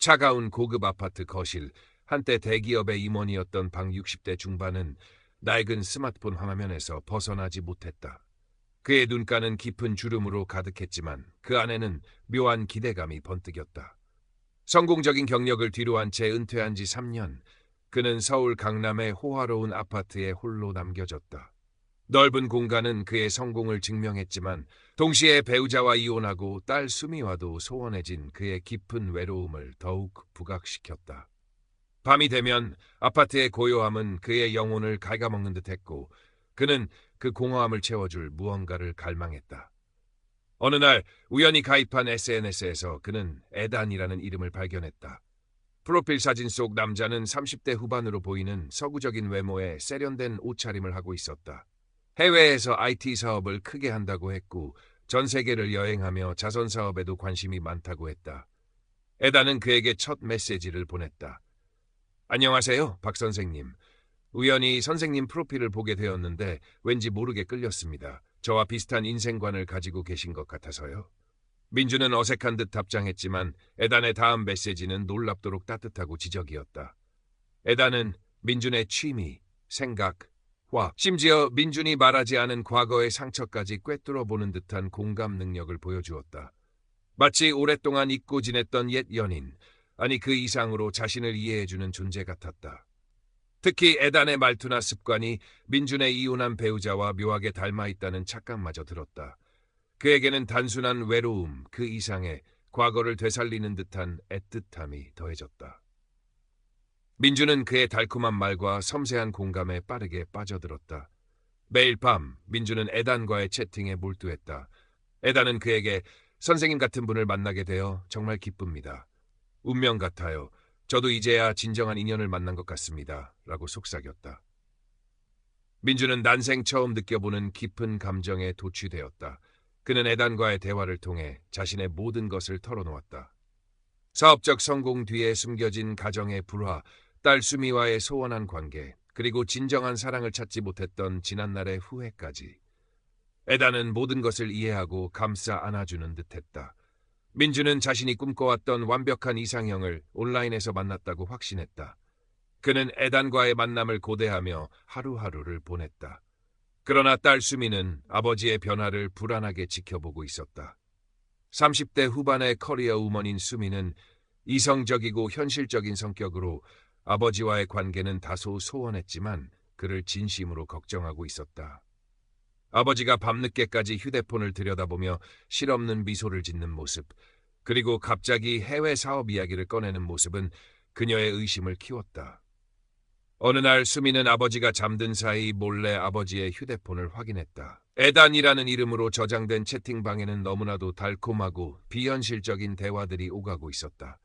차가운 고급 아파트 거실, 한때 대기업의 임원이었던 방 60대 중반은 낡은 스마트폰 화면에서 벗어나지 못했다. 그의 눈가는 깊은 주름으로 가득했지만 그 안에는 묘한 기대감이 번뜩였다. 성공적인 경력을 뒤로한 채 은퇴한 지 3년, 그는 서울 강남의 호화로운 아파트에 홀로 남겨졌다. 넓은 공간은 그의 성공을 증명했지만 동시에 배우자와 이혼하고 딸 수미와도 소원해진 그의 깊은 외로움을 더욱 부각시켰다. 밤이 되면 아파트의 고요함은 그의 영혼을 갉아먹는 듯했고 그는 그 공허함을 채워줄 무언가를 갈망했다. 어느 날 우연히 가입한 SNS에서 그는 에단이라는 이름을 발견했다. 프로필 사진 속 남자는 30대 후반으로 보이는 서구적인 외모에 세련된 옷차림을 하고 있었다. 해외에서 IT 사업을 크게 한다고 했고 전 세계를 여행하며 자선 사업에도 관심이 많다고 했다. 에단은 그에게 첫 메시지를 보냈다. 안녕하세요, 박 선생님. 우연히 선생님 프로필을 보게 되었는데 왠지 모르게 끌렸습니다. 저와 비슷한 인생관을 가지고 계신 것 같아서요. 민주는 어색한 듯 답장했지만 에단의 다음 메시지는 놀랍도록 따뜻하고 지적이었다. 에단은 민준의 취미, 생각, 화, 심지어 민준이 말하지 않은 과거의 상처까지 꿰뚫어 보는 듯한 공감 능력을 보여주었다. 마치 오랫동안 잊고 지냈던 옛 연인, 아니 그 이상으로 자신을 이해해주는 존재 같았다. 특히 에단의 말투나 습관이 민준의 이혼한 배우자와 묘하게 닮아 있다는 착각마저 들었다. 그에게는 단순한 외로움 그 이상의 과거를 되살리는 듯한 애틋함이 더해졌다. 민준은 그의 달콤한 말과 섬세한 공감에 빠르게 빠져들었다. 매일 밤 민준은 에단과의 채팅에 몰두했다. 에단은 그에게 선생님 같은 분을 만나게 되어 정말 기쁩니다. 운명 같아요. 저도 이제야 진정한 인연을 만난 것 같습니다. 라고 속삭였다. 민준은 난생 처음 느껴보는 깊은 감정에 도취되었다. 그는 에단과의 대화를 통해 자신의 모든 것을 털어놓았다. 사업적 성공 뒤에 숨겨진 가정의 불화, 딸 수미와의 소원한 관계, 그리고 진정한 사랑을 찾지 못했던 지난날의 후회까지. 에단은 모든 것을 이해하고 감싸 안아주는 듯했다. 민주는 자신이 꿈꿔왔던 완벽한 이상형을 온라인에서 만났다고 확신했다. 그는 에단과의 만남을 고대하며 하루하루를 보냈다. 그러나 딸 수미는 아버지의 변화를 불안하게 지켜보고 있었다. 30대 후반의 커리어 우먼인 수미는 이성적이고 현실적인 성격으로 아버지와의 관계는 다소 소원했지만 그를 진심으로 걱정하고 있었다. 아버지가 밤늦게까지 휴대폰을 들여다보며 실없는 미소를 짓는 모습, 그리고 갑자기 해외 사업 이야기를 꺼내는 모습은 그녀의 의심을 키웠다. 어느 날 수미는 아버지가 잠든 사이 몰래 아버지의 휴대폰을 확인했다. 에단이라는 이름으로 저장된 채팅방에는 너무나도 달콤하고 비현실적인 대화들이 오가고 있었다.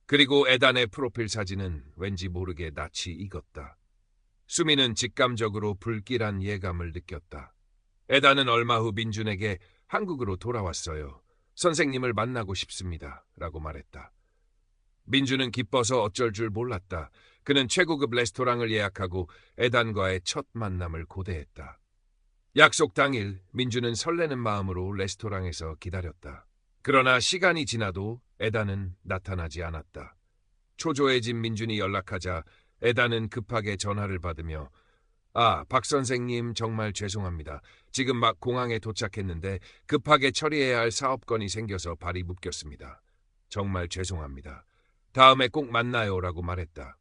그리고 에단의 프로필 사진은 왠지 모르게 낯이 익었다. 수미는 직감적으로 불길한 예감을 느꼈다. 에단은 얼마 후 민준에게 한국으로 돌아왔어요. 선생님을 만나고 싶습니다. 라고 말했다. 민준은 기뻐서 어쩔 줄 몰랐다. 그는 최고급 레스토랑을 예약하고 에단과의 첫 만남을 고대했다. 약속 당일 민준은 설레는 마음으로 레스토랑에서 기다렸다. 그러나 시간이 지나도 에단은 나타나지 않았다. 초조해진 민준이 연락하자 에단은 급하게 전화를 받으며 박 선생님 정말 죄송합니다. 지금 막 공항에 도착했는데 급하게 처리해야 할 사업건이 생겨서 발이 묶였습니다. 정말 죄송합니다. 다음에 꼭 만나요라고 말했다.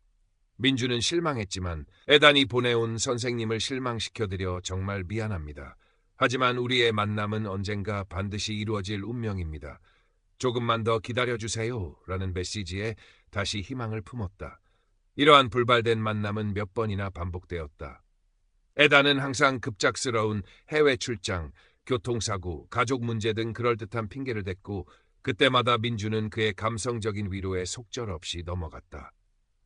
민주는 실망했지만 에단이 보내온 선생님을 실망시켜드려 정말 미안합니다. 하지만 우리의 만남은 언젠가 반드시 이루어질 운명입니다. 조금만 더 기다려주세요 라는 메시지에 다시 희망을 품었다. 이러한 불발된 만남은 몇 번이나 반복되었다. 에단은 항상 급작스러운 해외 출장, 교통사고, 가족 문제 등 그럴듯한 핑계를 댔고 그때마다 민주는 그의 감성적인 위로에 속절없이 넘어갔다.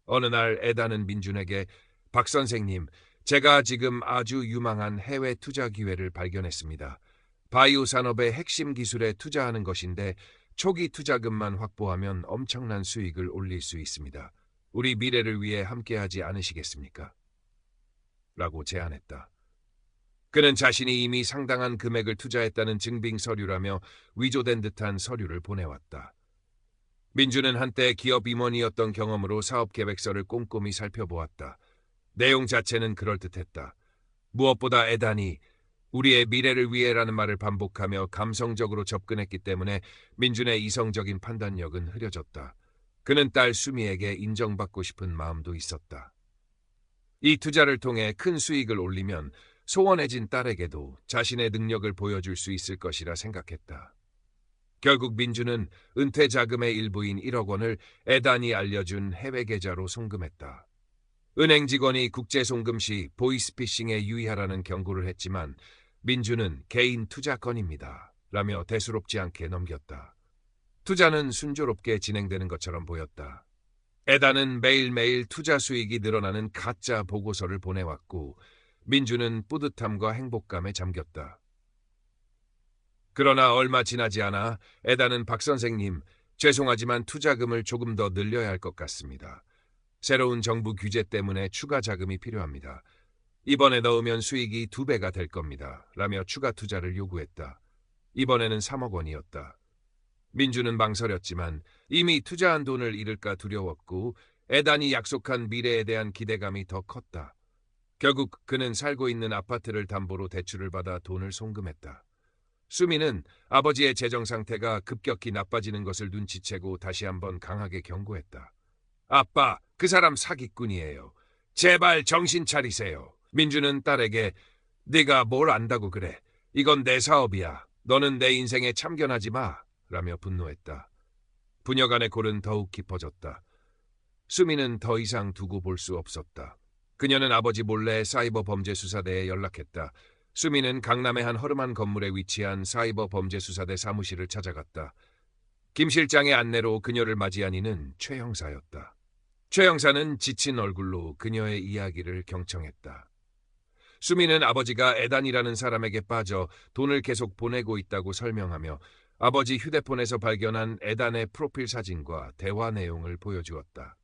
어느 날 에단은 민준에게 박 선생님, 제가 지금 아주 유망한 해외 투자 기회를 발견했습니다. 바이오 산업의 핵심 기술에 투자하는 것인데 초기 투자금만 확보하면 엄청난 수익을 올릴 수 있습니다. 우리 미래를 위해 함께하지 않으시겠습니까? 라고 제안했다. 그는 자신이 이미 상당한 금액을 투자했다는 증빙 서류라며 위조된 듯한 서류를 보내왔다. 민주는 한때 기업 임원이었던 경험으로 사업 계획서를 꼼꼼히 살펴보았다. 내용 자체는 그럴듯했다. 무엇보다 에단이 우리의 미래를 위해라는 말을 반복하며 감성적으로 접근했기 때문에 민준의 이성적인 판단력은 흐려졌다. 그는 딸 수미에게 인정받고 싶은 마음도 있었다. 이 투자를 통해 큰 수익을 올리면 소원해진 딸에게도 자신의 능력을 보여줄 수 있을 것이라 생각했다. 결국 민주는 은퇴 자금의 일부인 1억 원을 에단이 알려준 해외 계좌로 송금했다. 은행 직원이 국제 송금 시 보이스피싱에 유의하라는 경고를 했지만 민주는 개인 투자건입니다. 라며 대수롭지 않게 넘겼다. 투자는 순조롭게 진행되는 것처럼 보였다. 에단은 매일매일 투자 수익이 늘어나는 가짜 보고서를 보내왔고 민주는 뿌듯함과 행복감에 잠겼다. 그러나 얼마 지나지 않아 에단은 박 선생님, 죄송하지만 투자금을 조금 더 늘려야 할 것 같습니다. 새로운 정부 규제 때문에 추가 자금이 필요합니다. 이번에 넣으면 수익이 2배가 될 겁니다. 라며 추가 투자를 요구했다. 이번에는 3억 원이었다. 민주는 망설였지만 이미 투자한 돈을 잃을까 두려웠고 에단이 약속한 미래에 대한 기대감이 더 컸다. 결국 그는 살고 있는 아파트를 담보로 대출을 받아 돈을 송금했다. 수미는 아버지의 재정 상태가 급격히 나빠지는 것을 눈치채고 다시 한번 강하게 경고했다. 아빠, 그 사람 사기꾼이에요. 제발 정신 차리세요. 민주는 딸에게 네가 뭘 안다고 그래. 이건 내 사업이야. 너는 내 인생에 참견하지 마. 라며 분노했다. 부녀 간의 골은 더욱 깊어졌다. 수미는 더 이상 두고 볼 수 없었다. 그녀는 아버지 몰래 사이버 범죄 수사대에 연락했다. 수미는 강남의 한 허름한 건물에 위치한 사이버 범죄 수사대 사무실을 찾아갔다. 김 실장의 안내로 그녀를 맞이한 이는 최 형사였다. 최 형사는 지친 얼굴로 그녀의 이야기를 경청했다. 수미는 아버지가 에단이라는 사람에게 빠져 돈을 계속 보내고 있다고 설명하며 아버지 휴대폰에서 발견한 에단의 프로필 사진과 대화 내용을 보여주었다.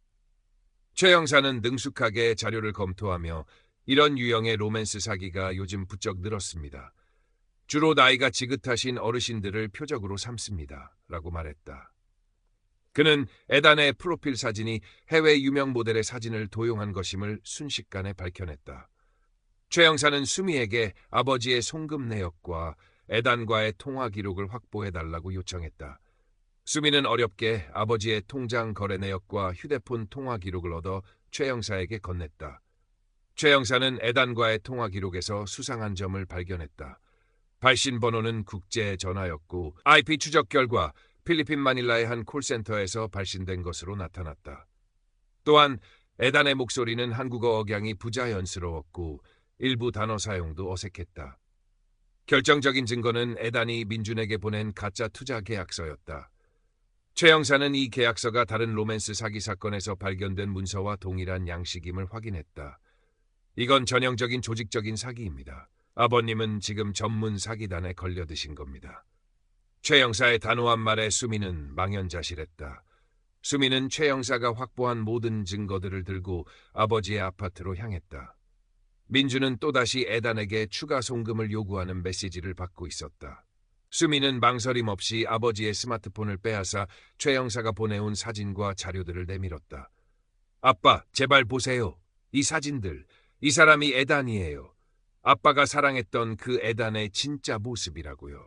최 형사는 능숙하게 자료를 검토하며 이런 유형의 로맨스 사기가 요즘 부쩍 늘었습니다. 주로 나이가 지긋하신 어르신들을 표적으로 삼습니다. 라고 말했다. 그는 에단의 프로필 사진이 해외 유명 모델의 사진을 도용한 것임을 순식간에 밝혀냈다. 최 형사는 수미에게 아버지의 송금 내역과 에단과의 통화 기록을 확보해달라고 요청했다. 수미는 어렵게 아버지의 통장 거래 내역과 휴대폰 통화 기록을 얻어 최 형사에게 건넸다. 최 형사는 에단과의 통화 기록에서 수상한 점을 발견했다. 발신 번호는 국제 전화였고 IP 추적 결과 필리핀 마닐라의 한 콜센터에서 발신된 것으로 나타났다. 또한 에단의 목소리는 한국어 억양이 부자연스러웠고 일부 단어 사용도 어색했다. 결정적인 증거는 에단이 민준에게 보낸 가짜 투자 계약서였다. 최 형사는 이 계약서가 다른 로맨스 사기 사건에서 발견된 문서와 동일한 양식임을 확인했다. 이건 전형적인 조직적인 사기입니다. 아버님은 지금 전문 사기단에 걸려드신 겁니다. 최 형사의 단호한 말에 수미는 망연자실했다. 수미는 최 형사가 확보한 모든 증거들을 들고 아버지의 아파트로 향했다. 민주는 또다시 에단에게 추가 송금을 요구하는 메시지를 받고 있었다. 수미는 망설임 없이 아버지의 스마트폰을 빼앗아 최 형사가 보내온 사진과 자료들을 내밀었다. 아빠, 제발 보세요. 이 사진들. 이 사람이 에단이에요. 아빠가 사랑했던 그 에단의 진짜 모습이라고요.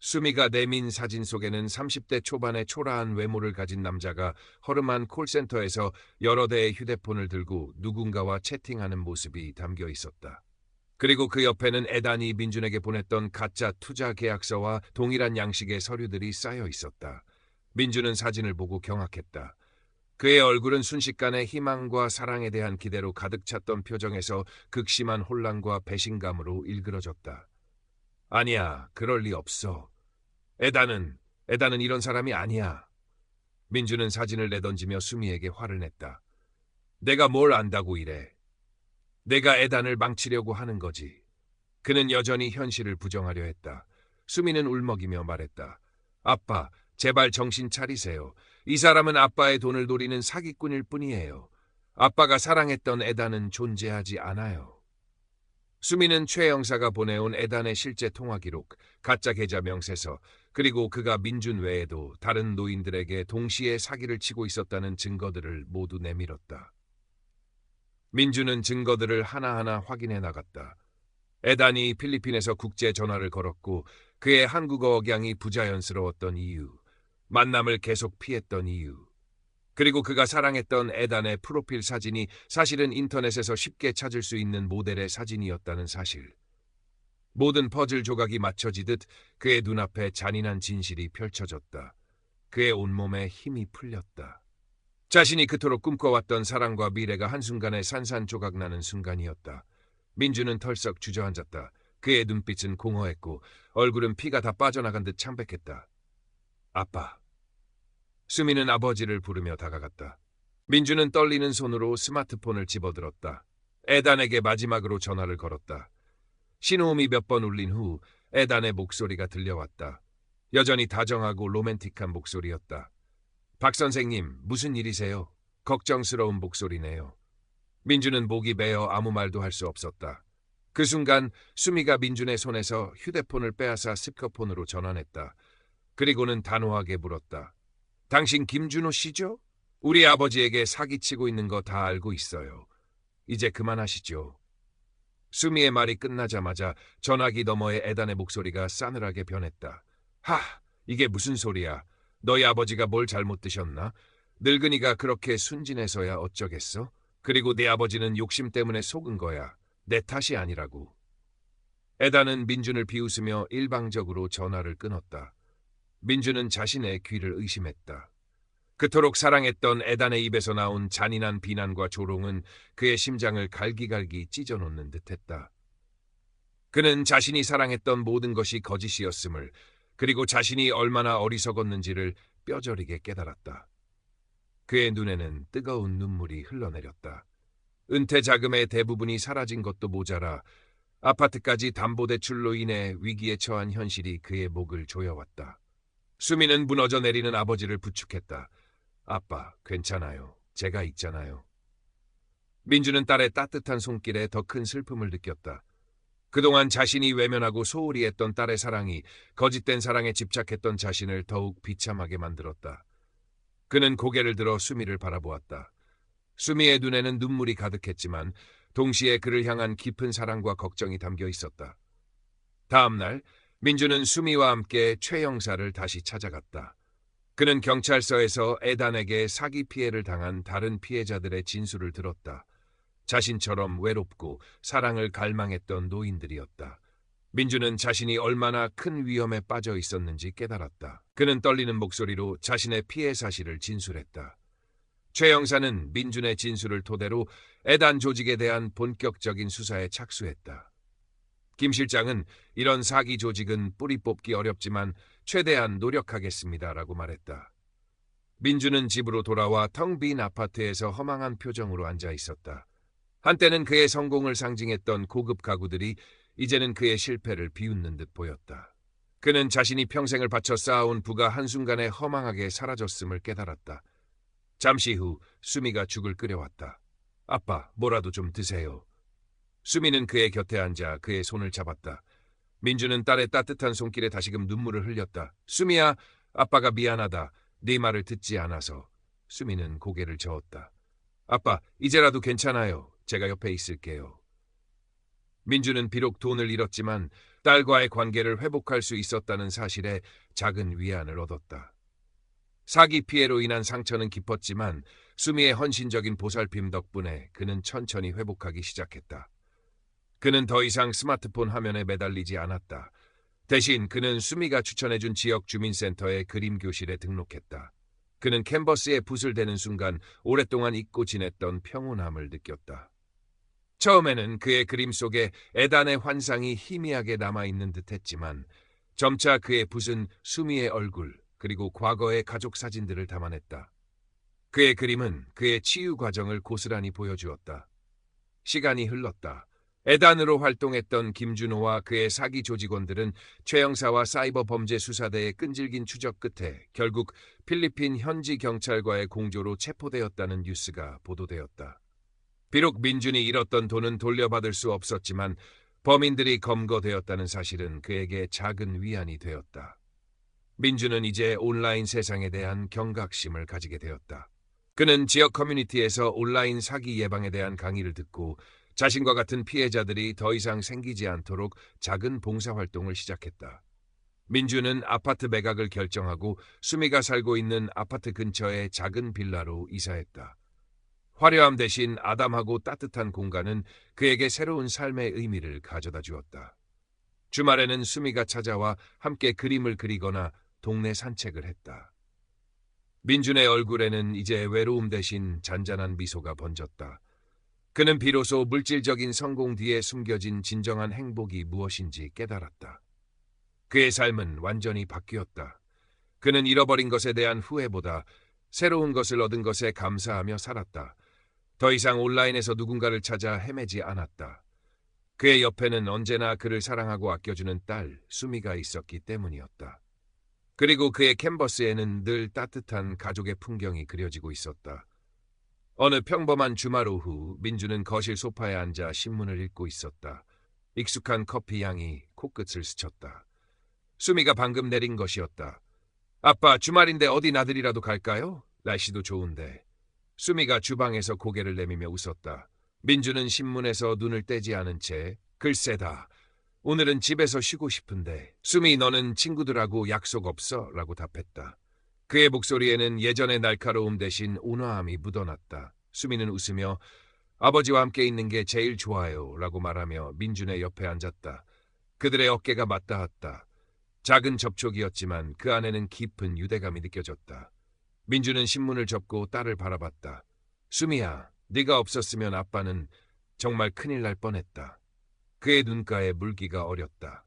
수미가 내민 사진 속에는 30대 초반의 초라한 외모를 가진 남자가 허름한 콜센터에서 여러 대의 휴대폰을 들고 누군가와 채팅하는 모습이 담겨 있었다. 그리고 그 옆에는 에단이 민준에게 보냈던 가짜 투자 계약서와 동일한 양식의 서류들이 쌓여 있었다. 민준은 사진을 보고 경악했다. 그의 얼굴은 순식간에 희망과 사랑에 대한 기대로 가득 찼던 표정에서 극심한 혼란과 배신감으로 일그러졌다. 아니야, 그럴 리 없어. 에단은 이런 사람이 아니야. 민주는 사진을 내던지며 수미에게 화를 냈다. 내가 뭘 안다고 이래. 내가 에단을 망치려고 하는 거지. 그는 여전히 현실을 부정하려 했다. 수미는 울먹이며 말했다. 아빠, 제발 정신 차리세요. 이 사람은 아빠의 돈을 노리는 사기꾼일 뿐이에요. 아빠가 사랑했던 에단은 존재하지 않아요. 수미는 최 형사가 보내온 에단의 실제 통화 기록, 가짜 계좌 명세서, 그리고 그가 민준 외에도 다른 노인들에게 동시에 사기를 치고 있었다는 증거들을 모두 내밀었다. 민준은 증거들을 하나하나 확인해 나갔다. 에단이 필리핀에서 국제 전화를 걸었고 그의 한국어 억양이 부자연스러웠던 이유, 만남을 계속 피했던 이유, 그리고 그가 사랑했던 에단의 프로필 사진이 사실은 인터넷에서 쉽게 찾을 수 있는 모델의 사진이었다는 사실. 모든 퍼즐 조각이 맞춰지듯 그의 눈앞에 잔인한 진실이 펼쳐졌다. 그의 온몸에 힘이 풀렸다. 자신이 그토록 꿈꿔왔던 사랑과 미래가 한순간에 산산조각나는 순간이었다. 민주는 털썩 주저앉았다. 그의 눈빛은 공허했고 얼굴은 피가 다 빠져나간 듯 창백했다. 아빠. 수미는 아버지를 부르며 다가갔다. 민주는 떨리는 손으로 스마트폰을 집어들었다. 에단에게 마지막으로 전화를 걸었다. 신호음이 몇 번 울린 후 에단의 목소리가 들려왔다. 여전히 다정하고 로맨틱한 목소리였다. 박 선생님, 무슨 일이세요? 걱정스러운 목소리네요. 민주는 목이 메어 아무 말도 할 수 없었다. 그 순간 수미가 민준의 손에서 휴대폰을 빼앗아 스피커폰으로 전환했다. 그리고는 단호하게 물었다. 당신 김준호 씨죠? 우리 아버지에게 사기치고 있는 거 다 알고 있어요. 이제 그만하시죠. 수미의 말이 끝나자마자 전화기 너머의 에단의 목소리가 싸늘하게 변했다. 하, 이게 무슨 소리야. 너희 아버지가 뭘 잘못 드셨나? 늙은이가 그렇게 순진해서야 어쩌겠어? 그리고 네 아버지는 욕심 때문에 속은 거야. 내 탓이 아니라고. 에단은 민준을 비웃으며 일방적으로 전화를 끊었다. 민준은 자신의 귀를 의심했다. 그토록 사랑했던 에단의 입에서 나온 잔인한 비난과 조롱은 그의 심장을 갈기갈기 찢어놓는 듯했다. 그는 자신이 사랑했던 모든 것이 거짓이었음을, 그리고 자신이 얼마나 어리석었는지를 뼈저리게 깨달았다. 그의 눈에는 뜨거운 눈물이 흘러내렸다. 은퇴 자금의 대부분이 사라진 것도 모자라 아파트까지 담보대출로 인해 위기에 처한 현실이 그의 목을 조여왔다. 수미는 무너져 내리는 아버지를 부축했다. 아빠, 괜찮아요. 제가 있잖아요. 민주는 딸의 따뜻한 손길에 더 큰 슬픔을 느꼈다. 그동안 자신이 외면하고 소홀히 했던 딸의 사랑이 거짓된 사랑에 집착했던 자신을 더욱 비참하게 만들었다. 그는 고개를 들어 수미를 바라보았다. 수미의 눈에는 눈물이 가득했지만 동시에 그를 향한 깊은 사랑과 걱정이 담겨 있었다. 다음 날 민주는 수미와 함께 최 형사를 다시 찾아갔다. 그는 경찰서에서 에단에게 사기 피해를 당한 다른 피해자들의 진술을 들었다. 자신처럼 외롭고 사랑을 갈망했던 노인들이었다. 민주는 자신이 얼마나 큰 위험에 빠져 있었는지 깨달았다. 그는 떨리는 목소리로 자신의 피해 사실을 진술했다. 최 형사는 민준의 진술을 토대로 에단 조직에 대한 본격적인 수사에 착수했다. 김 실장은 이런 사기 조직은 뿌리 뽑기 어렵지만 최대한 노력하겠습니다라고 말했다. 민주는 집으로 돌아와 텅 빈 아파트에서 허망한 표정으로 앉아 있었다. 한때는 그의 성공을 상징했던 고급 가구들이 이제는 그의 실패를 비웃는 듯 보였다. 그는 자신이 평생을 바쳐 쌓아온 부가 한순간에 허망하게 사라졌음을 깨달았다. 잠시 후 수미가 죽을 끓여왔다. 아빠, 뭐라도 좀 드세요. 수미는 그의 곁에 앉아 그의 손을 잡았다. 민주는 딸의 따뜻한 손길에 다시금 눈물을 흘렸다. 수미야, 아빠가 미안하다. 네 말을 듣지 않아서. 수미는 고개를 저었다. 아빠, 이제라도 괜찮아요. 제가 옆에 있을게요. 민주는 비록 돈을 잃었지만 딸과의 관계를 회복할 수 있었다는 사실에 작은 위안을 얻었다. 사기 피해로 인한 상처는 깊었지만 수미의 헌신적인 보살핌 덕분에 그는 천천히 회복하기 시작했다. 그는 더 이상 스마트폰 화면에 매달리지 않았다. 대신 그는 수미가 추천해준 지역 주민센터의 그림 교실에 등록했다. 그는 캔버스에 붓을 대는 순간 오랫동안 잊고 지냈던 평온함을 느꼈다. 처음에는 그의 그림 속에 에단의 환상이 희미하게 남아있는 듯했지만 점차 그의 붓은 수미의 얼굴 그리고 과거의 가족 사진들을 담아냈다. 그의 그림은 그의 치유 과정을 고스란히 보여주었다. 시간이 흘렀다. 에단으로 활동했던 김준호와 그의 사기 조직원들은 최 형사와 사이버 범죄 수사대의 끈질긴 추적 끝에 결국 필리핀 현지 경찰과의 공조로 체포되었다는 뉴스가 보도되었다. 비록 민준이 잃었던 돈은 돌려받을 수 없었지만 범인들이 검거되었다는 사실은 그에게 작은 위안이 되었다. 민주는 이제 온라인 세상에 대한 경각심을 가지게 되었다. 그는 지역 커뮤니티에서 온라인 사기 예방에 대한 강의를 듣고 자신과 같은 피해자들이 더 이상 생기지 않도록 작은 봉사활동을 시작했다. 민주는 아파트 매각을 결정하고 수미가 살고 있는 아파트 근처의 작은 빌라로 이사했다. 화려함 대신 아담하고 따뜻한 공간은 그에게 새로운 삶의 의미를 가져다 주었다. 주말에는 수미가 찾아와 함께 그림을 그리거나 동네 산책을 했다. 민준의 얼굴에는 이제 외로움 대신 잔잔한 미소가 번졌다. 그는 비로소 물질적인 성공 뒤에 숨겨진 진정한 행복이 무엇인지 깨달았다. 그의 삶은 완전히 바뀌었다. 그는 잃어버린 것에 대한 후회보다 새로운 것을 얻은 것에 감사하며 살았다. 더 이상 온라인에서 누군가를 찾아 헤매지 않았다. 그의 옆에는 언제나 그를 사랑하고 아껴주는 딸, 수미가 있었기 때문이었다. 그리고 그의 캔버스에는 늘 따뜻한 가족의 풍경이 그려지고 있었다. 어느 평범한 주말 오후, 민주는 거실 소파에 앉아 신문을 읽고 있었다. 익숙한 커피 향이 코끝을 스쳤다. 수미가 방금 내린 것이었다. 아빠, 주말인데 어디 나들이라도 갈까요? 날씨도 좋은데. 수미가 주방에서 고개를 내밀며 웃었다. 민주는 신문에서 눈을 떼지 않은 채 글쎄다. 오늘은 집에서 쉬고 싶은데. 수미, 너는 친구들하고 약속 없어? 라고 답했다. 그의 목소리에는 예전의 날카로움 대신 온화함이 묻어났다. 수미는 웃으며 아버지와 함께 있는 게 제일 좋아요 라고 말하며 민준의 옆에 앉았다. 그들의 어깨가 맞닿았다. 작은 접촉이었지만 그 안에는 깊은 유대감이 느껴졌다. 민주는 신문을 접고 딸을 바라봤다. 수미야, 네가 없었으면 아빠는 정말 큰일 날 뻔했다. 그의 눈가에 물기가 어렸다.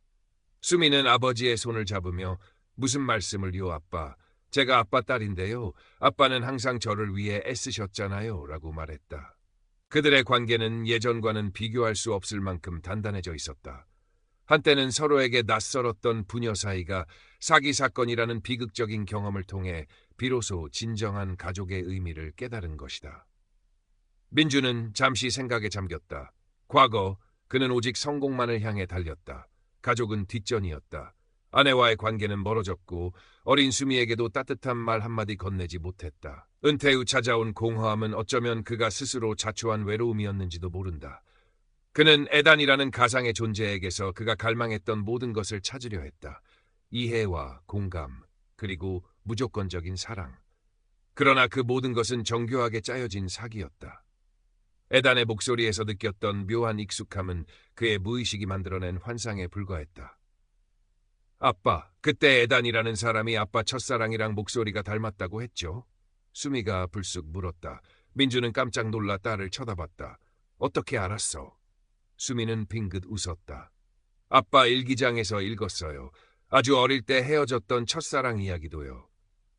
수미는 아버지의 손을 잡으며 무슨 말씀을요, 아빠. 제가 아빠 딸인데요. 아빠는 항상 저를 위해 애쓰셨잖아요 라고 말했다. 그들의 관계는 예전과는 비교할 수 없을 만큼 단단해져 있었다. 한때는 서로에게 낯설었던 부녀 사이가 사기 사건이라는 비극적인 경험을 통해 비로소 진정한 가족의 의미를 깨달은 것이다. 민주는 잠시 생각에 잠겼다. 과거 그는 오직 성공만을 향해 달렸다. 가족은 뒷전이었다. 아내와의 관계는 멀어졌고 어린 수미에게도 따뜻한 말 한마디 건네지 못했다. 은퇴 후 찾아온 공허함은 어쩌면 그가 스스로 자초한 외로움이었는지도 모른다. 그는 에단이라는 가상의 존재에게서 그가 갈망했던 모든 것을 찾으려 했다. 이해와 공감, 그리고 무조건적인 사랑. 그러나 그 모든 것은 정교하게 짜여진 사기였다. 에단의 목소리에서 느꼈던 묘한 익숙함은 그의 무의식이 만들어낸 환상에 불과했다. 아빠, 그때 에단이라는 사람이 아빠 첫사랑이랑 목소리가 닮았다고 했죠? 수미가 불쑥 물었다. 민주는 깜짝 놀라 딸을 쳐다봤다. 어떻게 알았어? 수미는 빙긋 웃었다. 아빠 일기장에서 읽었어요. 아주 어릴 때 헤어졌던 첫사랑 이야기도요.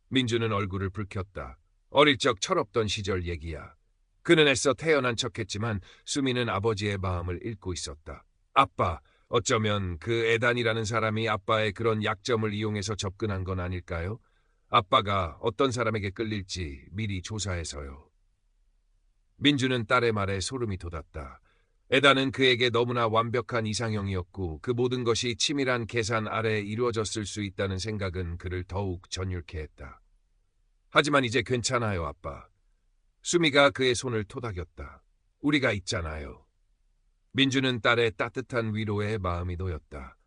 민주는 얼굴을 붉혔다. 어릴 적 철없던 시절 얘기야. 그는 애써 태어난 척했지만 수미는 아버지의 마음을 읽고 있었다. 아빠, 어쩌면 그 에단이라는 사람이 아빠의 그런 약점을 이용해서 접근한 건 아닐까요? 아빠가 어떤 사람에게 끌릴지 미리 조사해서요. 민주는 딸의 말에 소름이 돋았다. 에단은 그에게 너무나 완벽한 이상형이었고 그 모든 것이 치밀한 계산 아래 이루어졌을 수 있다는 생각은 그를 더욱 전율케 했다. 하지만 이제 괜찮아요, 아빠. 수미가 그의 손을 토닥였다. 우리가 있잖아요. 민주는 딸의 따뜻한 위로에 마음이 놓였다.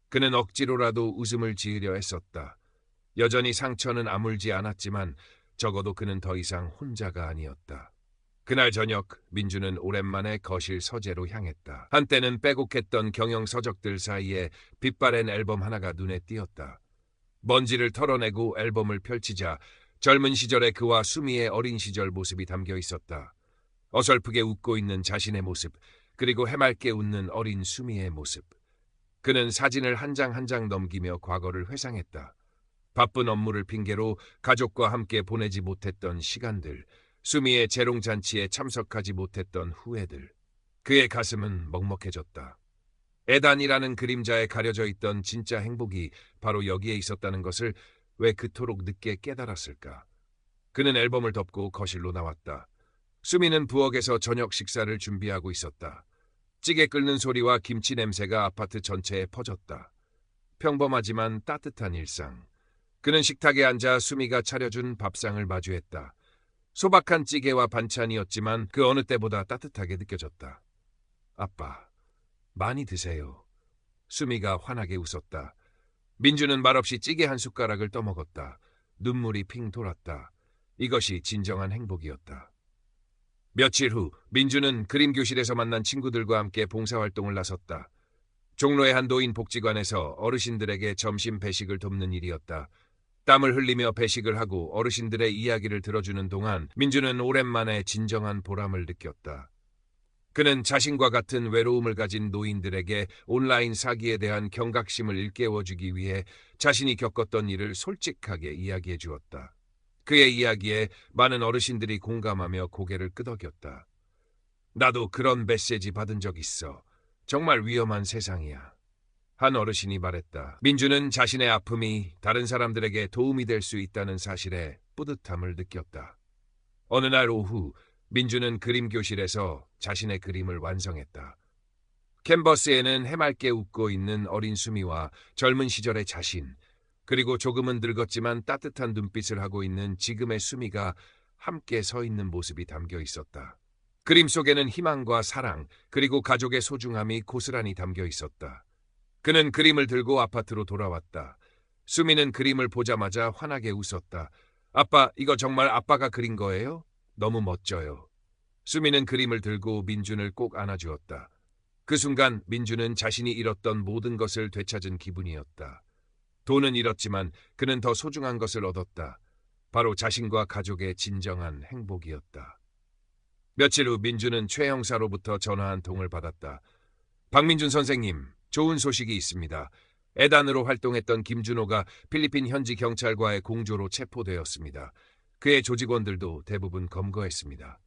그는 억지로라도 웃음을 지으려 했었다. 여전히 상처는 아물지 않았지만 적어도 그는 더 이상 혼자가 아니었다. 그날 저녁 민주는 오랜만에 거실 서재로 향했다. 한때는 빼곡했던 경영 서적들 사이에 빛바랜 앨범 하나가 눈에 띄었다. 먼지를 털어내고 앨범을 펼치자 젊은 시절의 그와 수미의 어린 시절 모습이 담겨 있었다. 어설프게 웃고 있는 자신의 모습, 그리고 해맑게 웃는 어린 수미의 모습. 그는 사진을 한 장 한 장 넘기며 과거를 회상했다. 바쁜 업무를 핑계로 가족과 함께 보내지 못했던 시간들, 수미의 재롱잔치에 참석하지 못했던 후회들. 그의 가슴은 먹먹해졌다. 에단이라는 그림자에 가려져 있던 진짜 행복이 바로 여기에 있었다는 것을 왜 그토록 늦게 깨달았을까? 그는 앨범을 덮고 거실로 나왔다. 수미는 부엌에서 저녁 식사를 준비하고 있었다. 찌개 끓는 소리와 김치 냄새가 아파트 전체에 퍼졌다. 평범하지만 따뜻한 일상. 그는 식탁에 앉아 수미가 차려준 밥상을 마주했다. 소박한 찌개와 반찬이었지만 그 어느 때보다 따뜻하게 느껴졌다. 아빠, 많이 드세요. 수미가 환하게 웃었다. 민주는 말없이 찌개 한 숟가락을 떠먹었다. 눈물이 핑 돌았다. 이것이 진정한 행복이었다. 며칠 후 민주는 그림 교실에서 만난 친구들과 함께 봉사활동을 나섰다. 종로의 한 노인 복지관에서 어르신들에게 점심 배식을 돕는 일이었다. 땀을 흘리며 배식을 하고 어르신들의 이야기를 들어주는 동안 민주는 오랜만에 진정한 보람을 느꼈다. 그는 자신과 같은 외로움을 가진 노인들에게 온라인 사기에 대한 경각심을 일깨워주기 위해 자신이 겪었던 일을 솔직하게 이야기해 주었다. 그의 이야기에 많은 어르신들이 공감하며 고개를 끄덕였다. 나도 그런 메시지 받은 적 있어. 정말 위험한 세상이야. 한 어르신이 말했다. 민주는 자신의 아픔이 다른 사람들에게 도움이 될 수 있다는 사실에 뿌듯함을 느꼈다. 어느 날 오후 민주는 그림 교실에서 자신의 그림을 완성했다. 캔버스에는 해맑게 웃고 있는 어린 수미와 젊은 시절의 자신, 그리고 조금은 늙었지만 따뜻한 눈빛을 하고 있는 지금의 수미가 함께 서 있는 모습이 담겨 있었다. 그림 속에는 희망과 사랑, 그리고 가족의 소중함이 고스란히 담겨 있었다. 그는 그림을 들고 아파트로 돌아왔다. 수미는 그림을 보자마자 환하게 웃었다. 아빠, 이거 정말 아빠가 그린 거예요? 너무 멋져요. 수미는 그림을 들고 민준을 꼭 안아주었다. 그 순간 민준은 자신이 잃었던 모든 것을 되찾은 기분이었다. 돈은 잃었지만 그는 더 소중한 것을 얻었다. 바로 자신과 가족의 진정한 행복이었다. 며칠 후 민준은 최 형사로부터 전화 한 통을 받았다. 박민준 선생님, 좋은 소식이 있습니다. 애단으로 활동했던 김준호가 필리핀 현지 경찰과의 공조로 체포되었습니다. 그의 조직원들도 대부분 검거했습니다.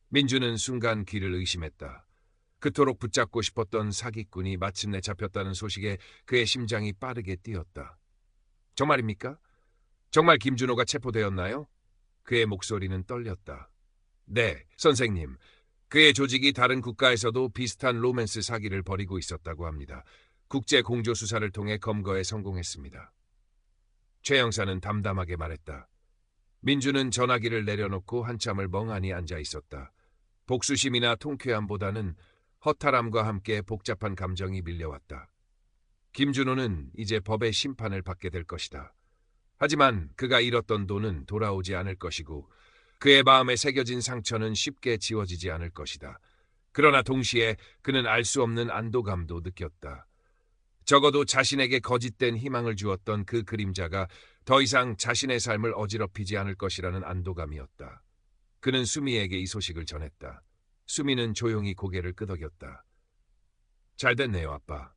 민준은 순간 귀를 의심했다. 그토록 붙잡고 싶었던 사기꾼이 마침내 잡혔다는 소식에 그의 심장이 빠르게 뛰었다. 정말입니까? 정말 김준호가 체포되었나요? 그의 목소리는 떨렸다. 네, 선생님. 그의 조직이 다른 국가에서도 비슷한 로맨스 사기를 벌이고 있었다고 합니다. 국제 공조 수사를 통해 검거에 성공했습니다. 최 형사는 담담하게 말했다. 민주는 전화기를 내려놓고 한참을 멍하니 앉아 있었다. 복수심이나 통쾌함보다는 허탈함과 함께 복잡한 감정이 밀려왔다. 김준호는 이제 법의 심판을 받게 될 것이다. 하지만 그가 잃었던 돈은 돌아오지 않을 것이고 그의 마음에 새겨진 상처는 쉽게 지워지지 않을 것이다. 그러나 동시에 그는 알 수 없는 안도감도 느꼈다. 적어도 자신에게 거짓된 희망을 주었던 그 그림자가 더 이상 자신의 삶을 어지럽히지 않을 것이라는 안도감이었다. 그는 수미에게 이 소식을 전했다. 수미는 조용히 고개를 끄덕였다. 잘 됐네요, 아빠.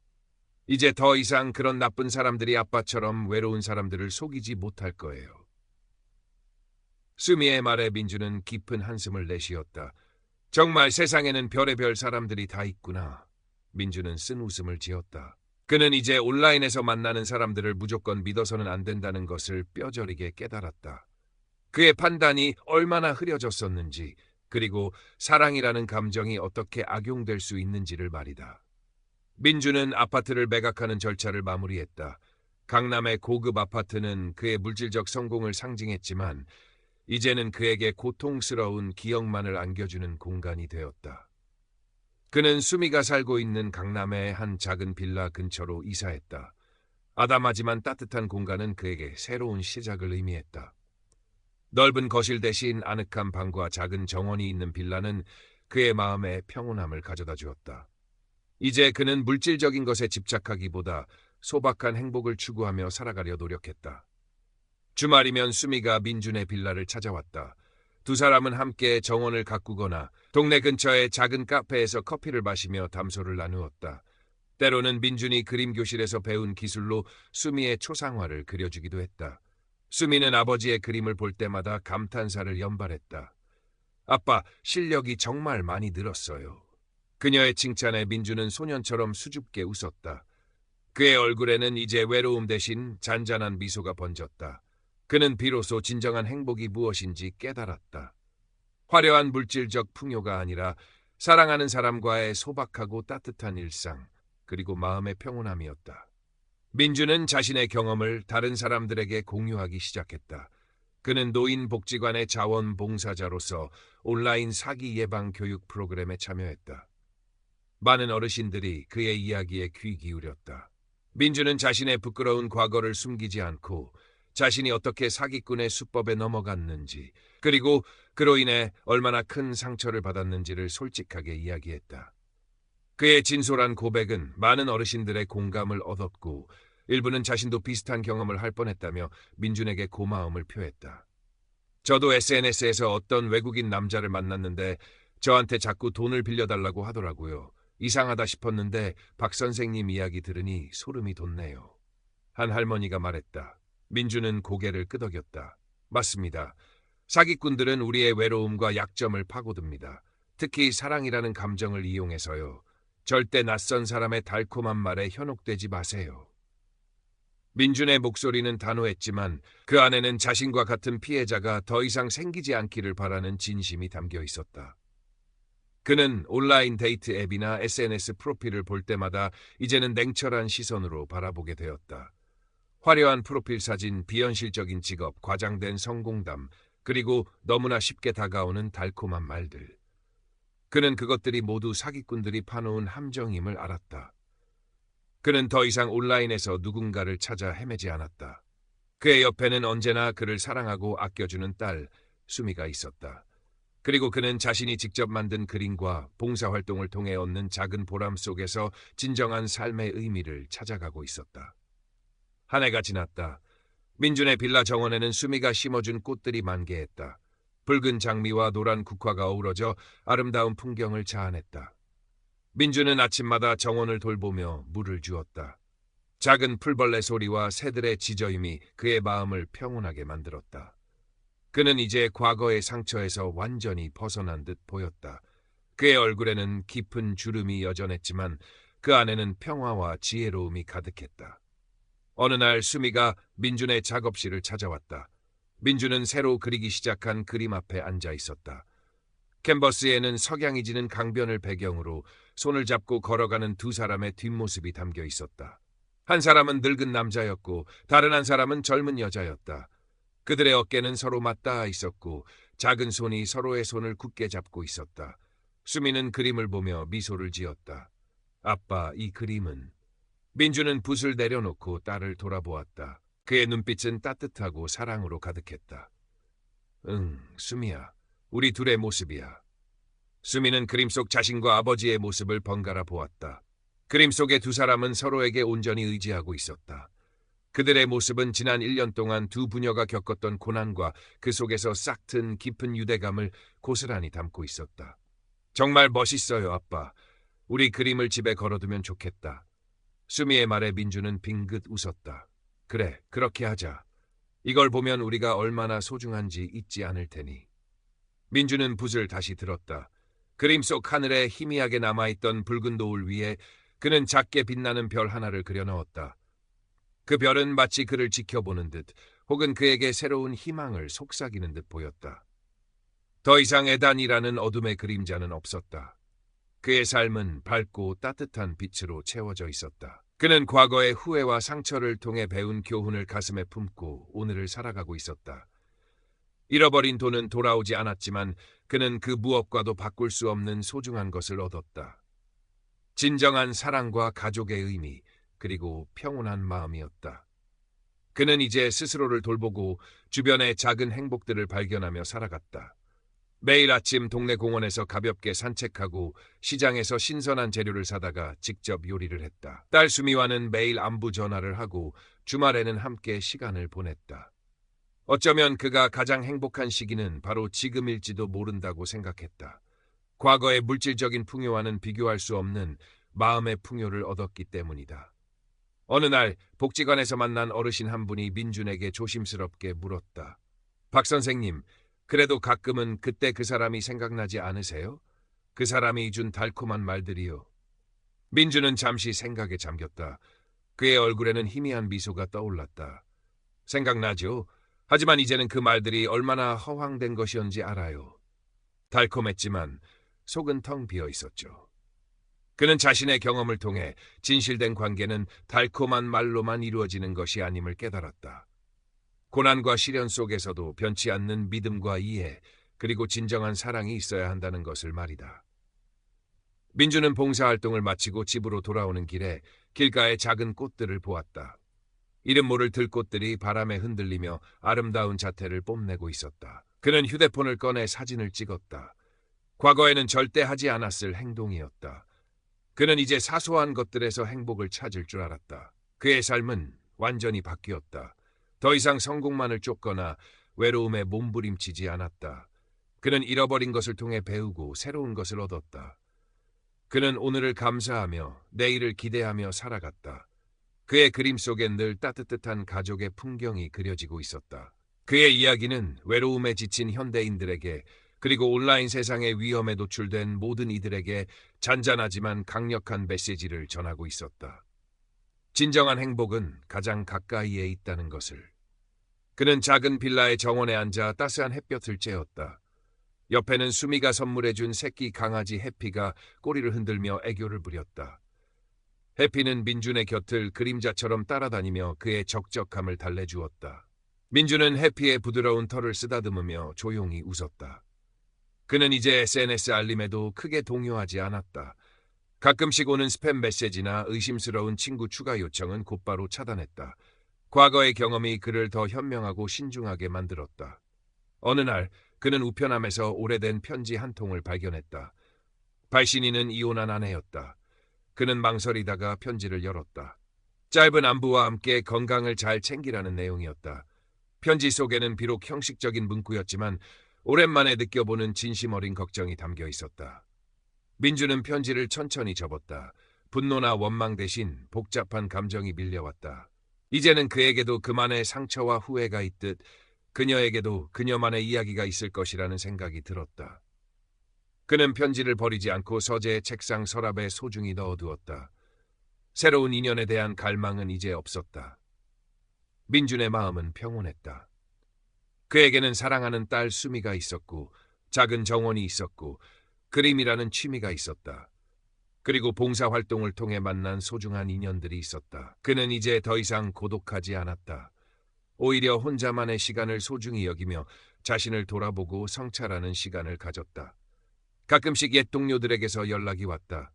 이제 더 이상 그런 나쁜 사람들이 아빠처럼 외로운 사람들을 속이지 못할 거예요. 수미의 말에 민주는 깊은 한숨을 내쉬었다. 정말 세상에는 별의별 사람들이 다 있구나. 민주는 쓴 웃음을 지었다. 그는 이제 온라인에서 만나는 사람들을 무조건 믿어서는 안 된다는 것을 뼈저리게 깨달았다. 그의 판단이 얼마나 흐려졌었는지, 그리고 사랑이라는 감정이 어떻게 악용될 수 있는지를 말이다. 민주는 아파트를 매각하는 절차를 마무리했다. 강남의 고급 아파트는 그의 물질적 성공을 상징했지만 이제는 그에게 고통스러운 기억만을 안겨주는 공간이 되었다. 그는 수미가 살고 있는 강남의 한 작은 빌라 근처로 이사했다. 아담하지만 따뜻한 공간은 그에게 새로운 시작을 의미했다. 넓은 거실 대신 아늑한 방과 작은 정원이 있는 빌라는 그의 마음에 평온함을 가져다 주었다. 이제 그는 물질적인 것에 집착하기보다 소박한 행복을 추구하며 살아가려 노력했다. 주말이면 수미가 민준의 빌라를 찾아왔다. 두 사람은 함께 정원을 가꾸거나 동네 근처의 작은 카페에서 커피를 마시며 담소를 나누었다. 때로는 민준이 그림 교실에서 배운 기술로 수미의 초상화를 그려주기도 했다. 수미는 아버지의 그림을 볼 때마다 감탄사를 연발했다. 아빠, 실력이 정말 많이 늘었어요. 그녀의 칭찬에 민주는 소년처럼 수줍게 웃었다. 그의 얼굴에는 이제 외로움 대신 잔잔한 미소가 번졌다. 그는 비로소 진정한 행복이 무엇인지 깨달았다. 화려한 물질적 풍요가 아니라 사랑하는 사람과의 소박하고 따뜻한 일상, 그리고 마음의 평온함이었다. 민주는 자신의 경험을 다른 사람들에게 공유하기 시작했다. 그는 노인복지관의 자원봉사자로서 온라인 사기 예방 교육 프로그램에 참여했다. 많은 어르신들이 그의 이야기에 귀 기울였다. 민주는 자신의 부끄러운 과거를 숨기지 않고 자신이 어떻게 사기꾼의 수법에 넘어갔는지, 그리고 그로 인해 얼마나 큰 상처를 받았는지를 솔직하게 이야기했다. 그의 진솔한 고백은 많은 어르신들의 공감을 얻었고, 일부는 자신도 비슷한 경험을 할 뻔했다며 민준에게 고마움을 표했다. 저도 SNS에서 어떤 외국인 남자를 만났는데 저한테 자꾸 돈을 빌려달라고 하더라고요. 이상하다 싶었는데 박 선생님 이야기 들으니 소름이 돋네요. 한 할머니가 말했다. 민주는 고개를 끄덕였다. 맞습니다. 사기꾼들은 우리의 외로움과 약점을 파고듭니다. 특히 사랑이라는 감정을 이용해서요. 절대 낯선 사람의 달콤한 말에 현혹되지 마세요. 민준의 목소리는 단호했지만 그 안에는 자신과 같은 피해자가 더 이상 생기지 않기를 바라는 진심이 담겨 있었다. 그는 온라인 데이트 앱이나 SNS 프로필을 볼 때마다 이제는 냉철한 시선으로 바라보게 되었다. 화려한 프로필 사진, 비현실적인 직업, 과장된 성공담, 그리고 너무나 쉽게 다가오는 달콤한 말들. 그는 그것들이 모두 사기꾼들이 파놓은 함정임을 알았다. 그는 더 이상 온라인에서 누군가를 찾아 헤매지 않았다. 그의 옆에는 언제나 그를 사랑하고 아껴주는 딸, 수미가 있었다. 그리고 그는 자신이 직접 만든 그림과 봉사활동을 통해 얻는 작은 보람 속에서 진정한 삶의 의미를 찾아가고 있었다. 한 해가 지났다. 민준의 빌라 정원에는 수미가 심어준 꽃들이 만개했다. 붉은 장미와 노란 국화가 어우러져 아름다운 풍경을 자아냈다. 민준은 아침마다 정원을 돌보며 물을 주었다. 작은 풀벌레 소리와 새들의 지저임이 그의 마음을 평온하게 만들었다. 그는 이제 과거의 상처에서 완전히 벗어난 듯 보였다. 그의 얼굴에는 깊은 주름이 여전했지만 그 안에는 평화와 지혜로움이 가득했다. 어느 날 수미가 민준의 작업실을 찾아왔다. 민준은 새로 그리기 시작한 그림 앞에 앉아 있었다. 캔버스에는 석양이 지는 강변을 배경으로 손을 잡고 걸어가는 두 사람의 뒷모습이 담겨 있었다. 한 사람은 늙은 남자였고 다른 한 사람은 젊은 여자였다. 그들의 어깨는 서로 맞닿아 있었고 작은 손이 서로의 손을 굳게 잡고 있었다. 수미는 그림을 보며 미소를 지었다. 아빠, 이 그림은... 민주는 붓을 내려놓고 딸을 돌아보았다. 그의 눈빛은 따뜻하고 사랑으로 가득했다. 응, 수미야. 우리 둘의 모습이야. 수미는 그림 속 자신과 아버지의 모습을 번갈아 보았다. 그림 속의 두 사람은 서로에게 온전히 의지하고 있었다. 그들의 모습은 지난 1년 동안 두 부녀가 겪었던 고난과 그 속에서 싹튼 깊은 유대감을 고스란히 담고 있었다. 정말 멋있어요, 아빠. 우리 그림을 집에 걸어두면 좋겠다. 수미의 말에 민주는 빙긋 웃었다. 그래, 그렇게 하자. 이걸 보면 우리가 얼마나 소중한지 잊지 않을 테니. 민주는 붓을 다시 들었다. 그림 속 하늘에 희미하게 남아있던 붉은 노을 위에 그는 작게 빛나는 별 하나를 그려 넣었다. 그 별은 마치 그를 지켜보는 듯 혹은 그에게 새로운 희망을 속삭이는 듯 보였다. 더 이상 에단이라는 어둠의 그림자는 없었다. 그의 삶은 밝고 따뜻한 빛으로 채워져 있었다. 그는 과거의 후회와 상처를 통해 배운 교훈을 가슴에 품고 오늘을 살아가고 있었다. 잃어버린 돈은 돌아오지 않았지만 그는 그 무엇과도 바꿀 수 없는 소중한 것을 얻었다. 진정한 사랑과 가족의 의미, 그리고 평온한 마음이었다. 그는 이제 스스로를 돌보고 주변의 작은 행복들을 발견하며 살아갔다. 매일 아침 동네 공원에서 가볍게 산책하고 시장에서 신선한 재료를 사다가 직접 요리를 했다. 딸 수미와는 매일 안부 전화를 하고 주말에는 함께 시간을 보냈다. 어쩌면 그가 가장 행복한 시기는 바로 지금일지도 모른다고 생각했다. 과거의 물질적인 풍요와는 비교할 수 없는 마음의 풍요를 얻었기 때문이다. 어느 날 복지관에서 만난 어르신 한 분이 민준에게 조심스럽게 물었다. 박 선생님, 그래도 가끔은 그때 그 사람이 생각나지 않으세요? 그 사람이 준 달콤한 말들이요. 민준은 잠시 생각에 잠겼다. 그의 얼굴에는 희미한 미소가 떠올랐다. 생각나죠? 하지만 이제는 그 말들이 얼마나 허황된 것이었는지 알아요. 달콤했지만 속은 텅 비어 있었죠. 그는 자신의 경험을 통해 진실된 관계는 달콤한 말로만 이루어지는 것이 아님을 깨달았다. 고난과 시련 속에서도 변치 않는 믿음과 이해, 그리고 진정한 사랑이 있어야 한다는 것을 말이다. 민주는 봉사활동을 마치고 집으로 돌아오는 길에 길가의 작은 꽃들을 보았다. 이름 모를 들꽃들이 바람에 흔들리며 아름다운 자태를 뽐내고 있었다. 그는 휴대폰을 꺼내 사진을 찍었다. 과거에는 절대 하지 않았을 행동이었다. 그는 이제 사소한 것들에서 행복을 찾을 줄 알았다. 그의 삶은 완전히 바뀌었다. 더 이상 성공만을 쫓거나 외로움에 몸부림치지 않았다. 그는 잃어버린 것을 통해 배우고 새로운 것을 얻었다. 그는 오늘을 감사하며 내일을 기대하며 살아갔다. 그의 그림 속엔 늘 따뜻한 가족의 풍경이 그려지고 있었다. 그의 이야기는 외로움에 지친 현대인들에게, 그리고 온라인 세상의 위험에 노출된 모든 이들에게 잔잔하지만 강력한 메시지를 전하고 있었다. 진정한 행복은 가장 가까이에 있다는 것을. 그는 작은 빌라의 정원에 앉아 따스한 햇볕을 쬐었다. 옆에는 수미가 선물해준 새끼 강아지 해피가 꼬리를 흔들며 애교를 부렸다. 해피는 민준의 곁을 그림자처럼 따라다니며 그의 적적함을 달래주었다. 민준은 해피의 부드러운 털을 쓰다듬으며 조용히 웃었다. 그는 이제 SNS 알림에도 크게 동요하지 않았다. 가끔씩 오는 스팸 메시지나 의심스러운 친구 추가 요청은 곧바로 차단했다. 과거의 경험이 그를 더 현명하고 신중하게 만들었다. 어느 날 그는 우편함에서 오래된 편지 한 통을 발견했다. 발신인은 이혼한 아내였다. 그는 망설이다가 편지를 열었다. 짧은 안부와 함께 건강을 잘 챙기라는 내용이었다. 편지 속에는 비록 형식적인 문구였지만 오랜만에 느껴보는 진심 어린 걱정이 담겨 있었다. 민주는 편지를 천천히 접었다. 분노나 원망 대신 복잡한 감정이 밀려왔다. 이제는 그에게도 그만의 상처와 후회가 있듯 그녀에게도 그녀만의 이야기가 있을 것이라는 생각이 들었다. 그는 편지를 버리지 않고 서재의 책상 서랍에 소중히 넣어두었다. 새로운 인연에 대한 갈망은 이제 없었다. 민준의 마음은 평온했다. 그에게는 사랑하는 딸 수미가 있었고, 작은 정원이 있었고, 그림이라는 취미가 있었다. 그리고 봉사활동을 통해 만난 소중한 인연들이 있었다. 그는 이제 더 이상 고독하지 않았다. 오히려 혼자만의 시간을 소중히 여기며 자신을 돌아보고 성찰하는 시간을 가졌다. 가끔씩 옛 동료들에게서 연락이 왔다.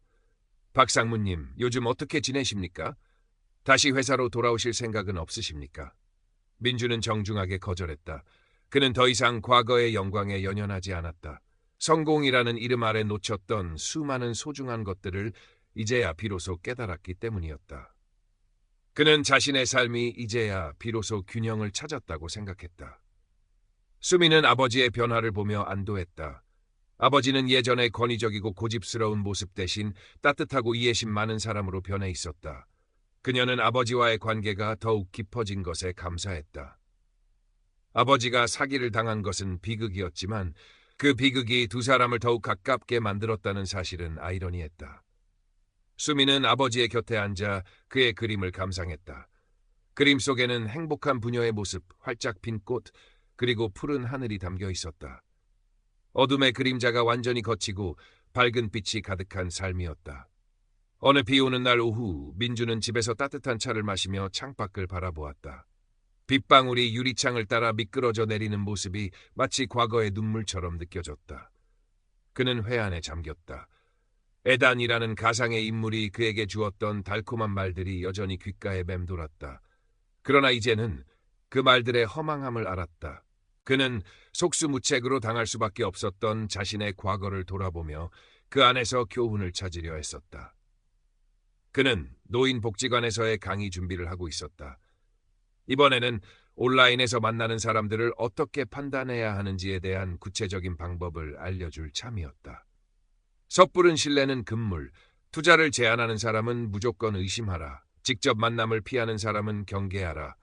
박상무님, 요즘 어떻게 지내십니까? 다시 회사로 돌아오실 생각은 없으십니까? 민주는 정중하게 거절했다. 그는 더 이상 과거의 영광에 연연하지 않았다. 성공이라는 이름 아래 놓쳤던 수많은 소중한 것들을 이제야 비로소 깨달았기 때문이었다. 그는 자신의 삶이 이제야 비로소 균형을 찾았다고 생각했다. 수미는 아버지의 변화를 보며 안도했다. 아버지는 예전의 권위적이고 고집스러운 모습 대신 따뜻하고 이해심 많은 사람으로 변해 있었다. 그녀는 아버지와의 관계가 더욱 깊어진 것에 감사했다. 아버지가 사기를 당한 것은 비극이었지만 그 비극이 두 사람을 더욱 가깝게 만들었다는 사실은 아이러니했다. 수미는 아버지의 곁에 앉아 그의 그림을 감상했다. 그림 속에는 행복한 부녀의 모습, 활짝 핀 꽃, 그리고 푸른 하늘이 담겨 있었다. 어둠의 그림자가 완전히 걷히고 밝은 빛이 가득한 삶이었다. 어느 비 오는 날 오후, 민주는 집에서 따뜻한 차를 마시며 창밖을 바라보았다. 빗방울이 유리창을 따라 미끄러져 내리는 모습이 마치 과거의 눈물처럼 느껴졌다. 그는 회한에 잠겼다. 에단이라는 가상의 인물이 그에게 주었던 달콤한 말들이 여전히 귓가에 맴돌았다. 그러나 이제는 그 말들의 허망함을 알았다. 그는 속수무책으로 당할 수밖에 없었던 자신의 과거를 돌아보며 그 안에서 교훈을 찾으려 했었다. 그는 노인복지관에서의 강의 준비를 하고 있었다. 이번에는 온라인에서 만나는 사람들을 어떻게 판단해야 하는지에 대한 구체적인 방법을 알려줄 참이었다. 섣부른 신뢰는 금물, 투자를 제안하는 사람은 무조건 의심하라, 직접 만남을 피하는 사람은 경계하라,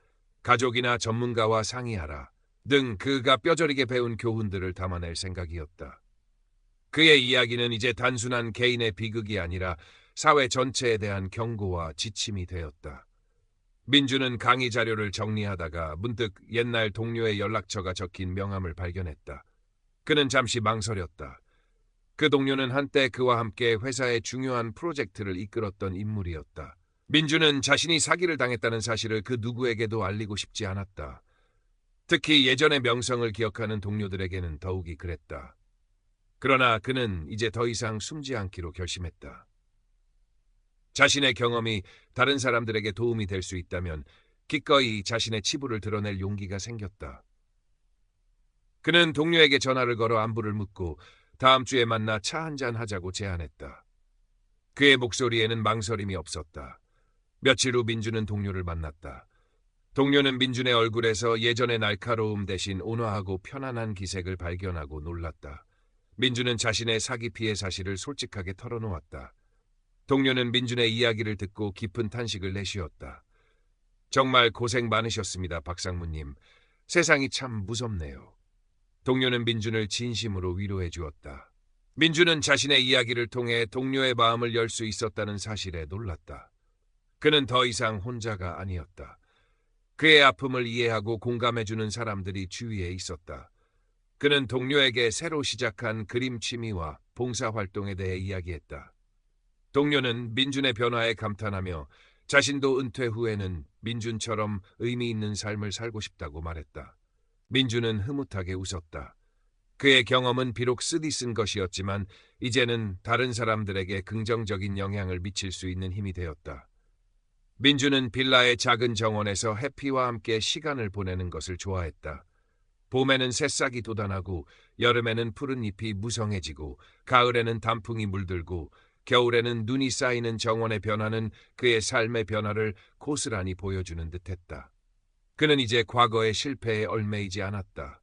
가족이나 전문가와 상의하라 등 그가 뼈저리게 배운 교훈들을 담아낼 생각이었다. 그의 이야기는 이제 단순한 개인의 비극이 아니라 사회 전체에 대한 경고와 지침이 되었다. 민주는 강의 자료를 정리하다가 문득 옛날 동료의 연락처가 적힌 명함을 발견했다. 그는 잠시 망설였다. 그 동료는 한때 그와 함께 회사의 중요한 프로젝트를 이끌었던 인물이었다. 민주는 자신이 사기를 당했다는 사실을 그 누구에게도 알리고 싶지 않았다. 특히 예전의 명성을 기억하는 동료들에게는 더욱이 그랬다. 그러나 그는 이제 더 이상 숨지 않기로 결심했다. 자신의 경험이 다른 사람들에게 도움이 될 수 있다면 기꺼이 자신의 치부를 드러낼 용기가 생겼다. 그는 동료에게 전화를 걸어 안부를 묻고 다음 주에 만나 차 한잔 하자고 제안했다. 그의 목소리에는 망설임이 없었다. 며칠 후 민주는 동료를 만났다. 동료는 민준의 얼굴에서 예전의 날카로움 대신 온화하고 편안한 기색을 발견하고 놀랐다. 민주는 자신의 사기 피해 사실을 솔직하게 털어놓았다. 동료는 민준의 이야기를 듣고 깊은 탄식을 내쉬었다. 정말 고생 많으셨습니다, 박상무님. 세상이 참 무섭네요. 동료는 민준을 진심으로 위로해 주었다. 민준은 자신의 이야기를 통해 동료의 마음을 열 수 있었다는 사실에 놀랐다. 그는 더 이상 혼자가 아니었다. 그의 아픔을 이해하고 공감해주는 사람들이 주위에 있었다. 그는 동료에게 새로 시작한 그림 취미와 봉사활동에 대해 이야기했다. 동료는 민준의 변화에 감탄하며 자신도 은퇴 후에는 민준처럼 의미 있는 삶을 살고 싶다고 말했다. 민준은 흐뭇하게 웃었다. 그의 경험은 비록 쓰디쓴 것이었지만 이제는 다른 사람들에게 긍정적인 영향을 미칠 수 있는 힘이 되었다. 민준은 빌라의 작은 정원에서 해피와 함께 시간을 보내는 것을 좋아했다. 봄에는 새싹이 돋아나고 여름에는 푸른 잎이 무성해지고 가을에는 단풍이 물들고 겨울에는 눈이 쌓이는 정원의 변화는 그의 삶의 변화를 고스란히 보여주는 듯했다. 그는 이제 과거의 실패에 얽매이지 않았다.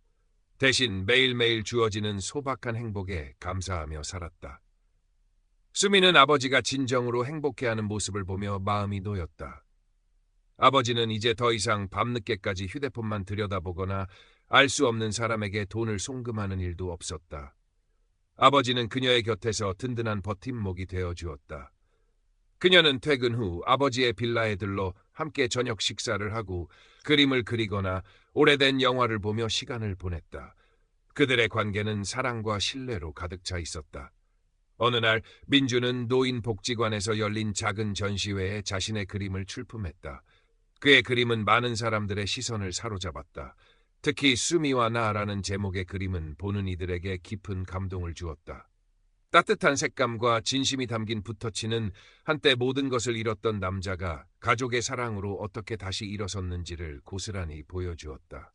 대신 매일매일 주어지는 소박한 행복에 감사하며 살았다. 수미는 아버지가 진정으로 행복해하는 모습을 보며 마음이 놓였다. 아버지는 이제 더 이상 밤늦게까지 휴대폰만 들여다보거나 알 수 없는 사람에게 돈을 송금하는 일도 없었다. 아버지는 그녀의 곁에서 든든한 버팀목이 되어 주었다. 그녀는 퇴근 후 아버지의 빌라에 들러 함께 저녁 식사를 하고 그림을 그리거나 오래된 영화를 보며 시간을 보냈다. 그들의 관계는 사랑과 신뢰로 가득 차 있었다. 어느 날 민주는 노인복지관에서 열린 작은 전시회에 자신의 그림을 출품했다. 그의 그림은 많은 사람들의 시선을 사로잡았다. 특히 수미와 나라는 제목의 그림은 보는 이들에게 깊은 감동을 주었다. 따뜻한 색감과 진심이 담긴 붓터치는 한때 모든 것을 잃었던 남자가 가족의 사랑으로 어떻게 다시 일어섰는지를 고스란히 보여주었다.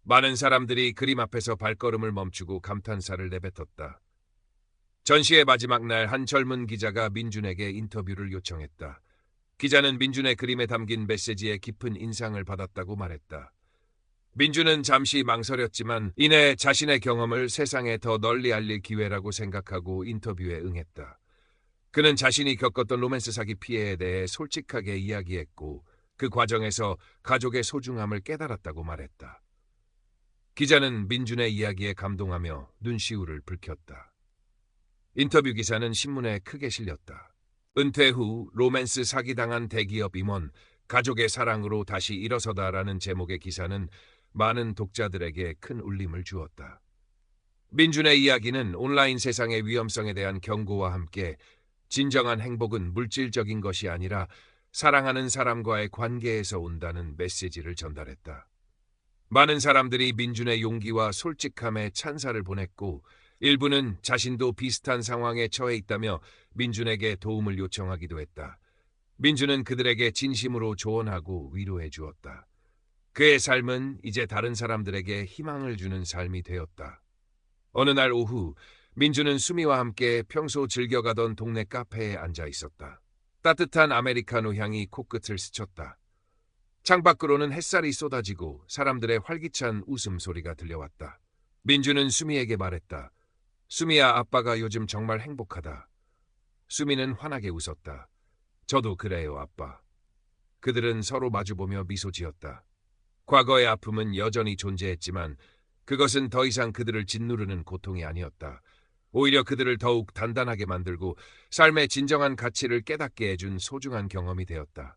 많은 사람들이 그림 앞에서 발걸음을 멈추고 감탄사를 내뱉었다. 전시의 마지막 날 한 젊은 기자가 민준에게 인터뷰를 요청했다. 기자는 민준의 그림에 담긴 메시지에 깊은 인상을 받았다고 말했다. 민준은 잠시 망설였지만 이내 자신의 경험을 세상에 더 널리 알릴 기회라고 생각하고 인터뷰에 응했다. 그는 자신이 겪었던 로맨스 사기 피해에 대해 솔직하게 이야기했고 그 과정에서 가족의 소중함을 깨달았다고 말했다. 기자는 민준의 이야기에 감동하며 눈시울을 붉혔다. 인터뷰 기사는 신문에 크게 실렸다. 은퇴 후 로맨스 사기당한 대기업 임원, 가족의 사랑으로 다시 일어서다라는 제목의 기사는 많은 독자들에게 큰 울림을 주었다. 민준의 이야기는 온라인 세상의 위험성에 대한 경고와 함께 진정한 행복은 물질적인 것이 아니라 사랑하는 사람과의 관계에서 온다는 메시지를 전달했다. 많은 사람들이 민준의 용기와 솔직함에 찬사를 보냈고 일부는 자신도 비슷한 상황에 처해 있다며 민준에게 도움을 요청하기도 했다. 민준은 그들에게 진심으로 조언하고 위로해 주었다. 그의 삶은 이제 다른 사람들에게 희망을 주는 삶이 되었다. 어느 날 오후 민준은 수미와 함께 평소 즐겨가던 동네 카페에 앉아 있었다. 따뜻한 아메리카노 향이 코끝을 스쳤다. 창밖으로는 햇살이 쏟아지고 사람들의 활기찬 웃음소리가 들려왔다. 민준은 수미에게 말했다. 수미야, 아빠가 요즘 정말 행복하다. 수미는 환하게 웃었다. 저도 그래요, 아빠. 그들은 서로 마주보며 미소 지었다. 과거의 아픔은 여전히 존재했지만 그것은 더 이상 그들을 짓누르는 고통이 아니었다. 오히려 그들을 더욱 단단하게 만들고 삶의 진정한 가치를 깨닫게 해준 소중한 경험이 되었다.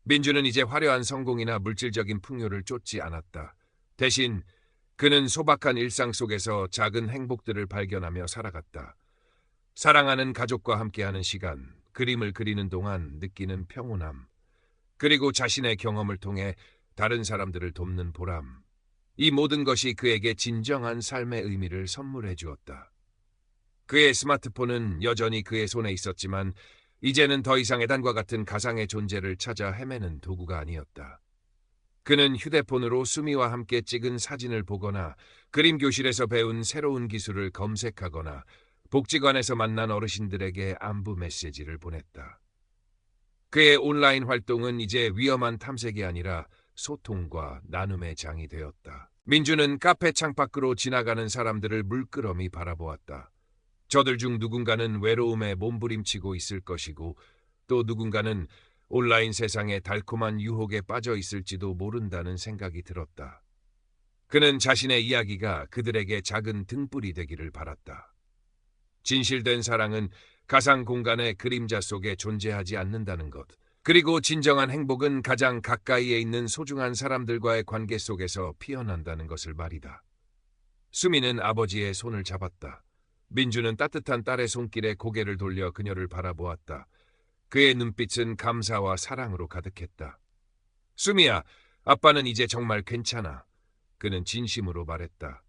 민주는 이제 화려한 성공이나 물질적인 풍요를 쫓지 않았다. 대신 그는 소박한 일상 속에서 작은 행복들을 발견하며 살아갔다. 사랑하는 가족과 함께하는 시간, 그림을 그리는 동안 느끼는 평온함, 그리고 자신의 경험을 통해 다른 사람들을 돕는 보람. 이 모든 것이 그에게 진정한 삶의 의미를 선물해 주었다. 그의 스마트폰은 여전히 그의 손에 있었지만 이제는 더 이상 에단과 같은 가상의 존재를 찾아 헤매는 도구가 아니었다. 그는 휴대폰으로 수미와 함께 찍은 사진을 보거나 그림 교실에서 배운 새로운 기술을 검색하거나 복지관에서 만난 어르신들에게 안부 메시지를 보냈다. 그의 온라인 활동은 이제 위험한 탐색이 아니라 소통과 나눔의 장이 되었다. 민주는 카페 창밖으로 지나가는 사람들을 물끄러미 바라보았다. 저들 중 누군가는 외로움에 몸부림치고 있을 것이고 또 누군가는 온라인 세상의 달콤한 유혹에 빠져 있을지도 모른다는 생각이 들었다. 그는 자신의 이야기가 그들에게 작은 등불이 되기를 바랐다. 진실된 사랑은 가상 공간의 그림자 속에 존재하지 않는다는 것. 그리고 진정한 행복은 가장 가까이에 있는 소중한 사람들과의 관계 속에서 피어난다는 것을 말이다. 수미는 아버지의 손을 잡았다. 민주는 따뜻한 딸의 손길에 고개를 돌려 그녀를 바라보았다. 그의 눈빛은 감사와 사랑으로 가득했다. 수미야, 아빠는 이제 정말 괜찮아. 그는 진심으로 말했다.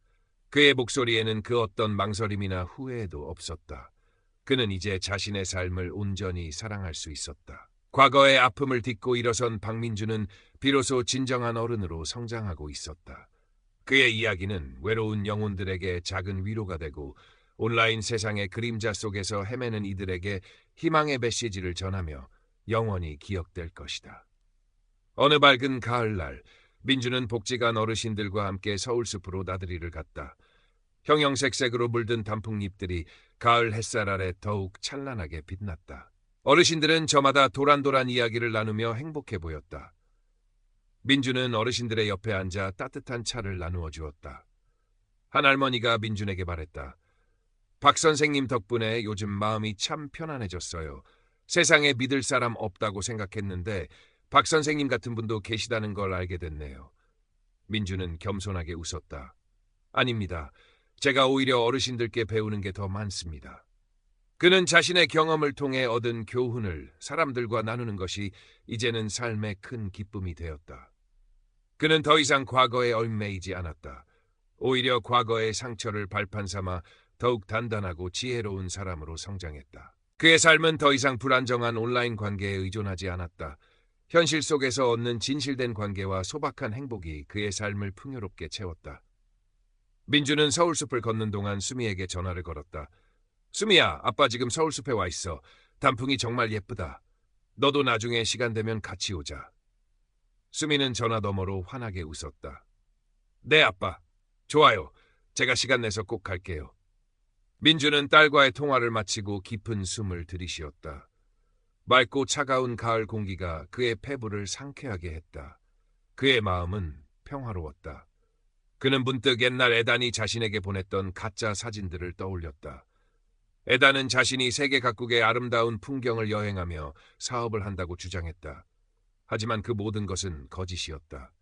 그의 목소리에는 그 어떤 망설임이나 후회도 없었다. 그는 이제 자신의 삶을 온전히 사랑할 수 있었다. 과거의 아픔을 딛고 일어선 박민주는 비로소 진정한 어른으로 성장하고 있었다. 그의 이야기는 외로운 영혼들에게 작은 위로가 되고 온라인 세상의 그림자 속에서 헤매는 이들에게 희망의 메시지를 전하며 영원히 기억될 것이다. 어느 밝은 가을날, 민주는 복지관 어르신들과 함께 서울숲으로 나들이를 갔다. 형형색색으로 물든 단풍잎들이 가을 햇살 아래 더욱 찬란하게 빛났다. 어르신들은 저마다 도란도란 이야기를 나누며 행복해 보였다. 민주는 어르신들의 옆에 앉아 따뜻한 차를 나누어 주었다. 한 할머니가 민준에게 말했다. 박 선생님 덕분에 요즘 마음이 참 편안해졌어요. 세상에 믿을 사람 없다고 생각했는데 박 선생님 같은 분도 계시다는 걸 알게 됐네요. 민주는 겸손하게 웃었다. 아닙니다. 제가 오히려 어르신들께 배우는 게 더 많습니다. 그는 자신의 경험을 통해 얻은 교훈을 사람들과 나누는 것이 이제는 삶의 큰 기쁨이 되었다. 그는 더 이상 과거에 얽매이지 않았다. 오히려 과거의 상처를 발판 삼아 더욱 단단하고 지혜로운 사람으로 성장했다. 그의 삶은 더 이상 불안정한 온라인 관계에 의존하지 않았다. 현실 속에서 얻는 진실된 관계와 소박한 행복이 그의 삶을 풍요롭게 채웠다. 민주는 서울숲을 걷는 동안 수미에게 전화를 걸었다. 수미야, 아빠 지금 서울숲에 와 있어. 단풍이 정말 예쁘다. 너도 나중에 시간 되면 같이 오자. 수미는 전화 너머로 환하게 웃었다. 네, 아빠. 좋아요. 제가 시간 내서 꼭 갈게요. 민주는 딸과의 통화를 마치고 깊은 숨을 들이쉬었다. 맑고 차가운 가을 공기가 그의 폐부를 상쾌하게 했다. 그의 마음은 평화로웠다. 그는 문득 옛날 에단이 자신에게 보냈던 가짜 사진들을 떠올렸다. 에단은 자신이 세계 각국의 아름다운 풍경을 여행하며 사업을 한다고 주장했다. 하지만 그 모든 것은 거짓이었다.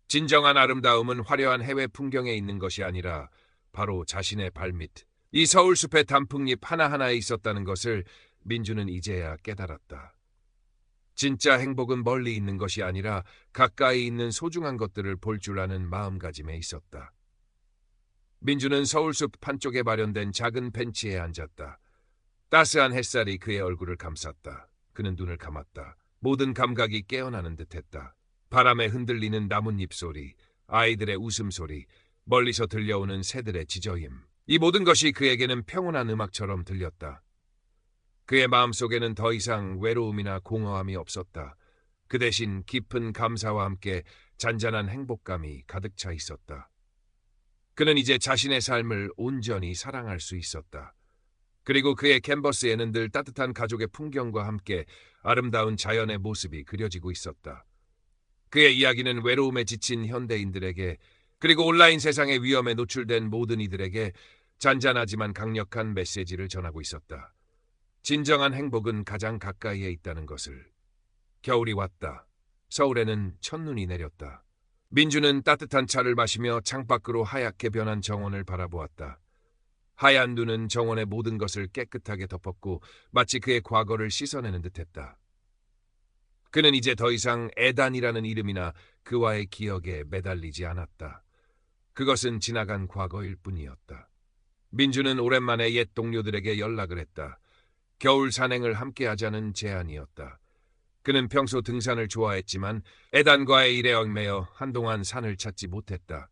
진정한 아름다움은 화려한 해외 풍경에 있는 것이 아니라 바로 자신의 발밑, 이 서울숲의 단풍잎 하나하나에 있었다는 것을 민주는 이제야 깨달았다. 진짜 행복은 멀리 있는 것이 아니라 가까이 있는 소중한 것들을 볼 줄 아는 마음가짐에 있었다. 민주는 서울숲 한쪽에 마련된 작은 벤치에 앉았다. 따스한 햇살이 그의 얼굴을 감쌌다. 그는 눈을 감았다. 모든 감각이 깨어나는 듯했다. 바람에 흔들리는 나뭇잎 소리, 아이들의 웃음소리, 멀리서 들려오는 새들의 지저임. 이 모든 것이 그에게는 평온한 음악처럼 들렸다. 그의 마음속에는 더 이상 외로움이나 공허함이 없었다. 그 대신 깊은 감사와 함께 잔잔한 행복감이 가득 차 있었다. 그는 이제 자신의 삶을 온전히 사랑할 수 있었다. 그리고 그의 캔버스에는 늘 따뜻한 가족의 풍경과 함께 아름다운 자연의 모습이 그려지고 있었다. 그의 이야기는 외로움에 지친 현대인들에게, 그리고 온라인 세상의 위험에 노출된 모든 이들에게 잔잔하지만 강력한 메시지를 전하고 있었다. 진정한 행복은 가장 가까이에 있다는 것을. 겨울이 왔다. 서울에는 첫눈이 내렸다. 민주는 따뜻한 차를 마시며 창밖으로 하얗게 변한 정원을 바라보았다. 하얀 눈은 정원의 모든 것을 깨끗하게 덮었고 마치 그의 과거를 씻어내는 듯했다. 그는 이제 더 이상 에단이라는 이름이나 그와의 기억에 매달리지 않았다. 그것은 지나간 과거일 뿐이었다. 민주는 오랜만에 옛 동료들에게 연락을 했다. 겨울 산행을 함께 하자는 제안이었다. 그는 평소 등산을 좋아했지만 에단과의 일에 얽매여 한동안 산을 찾지 못했다.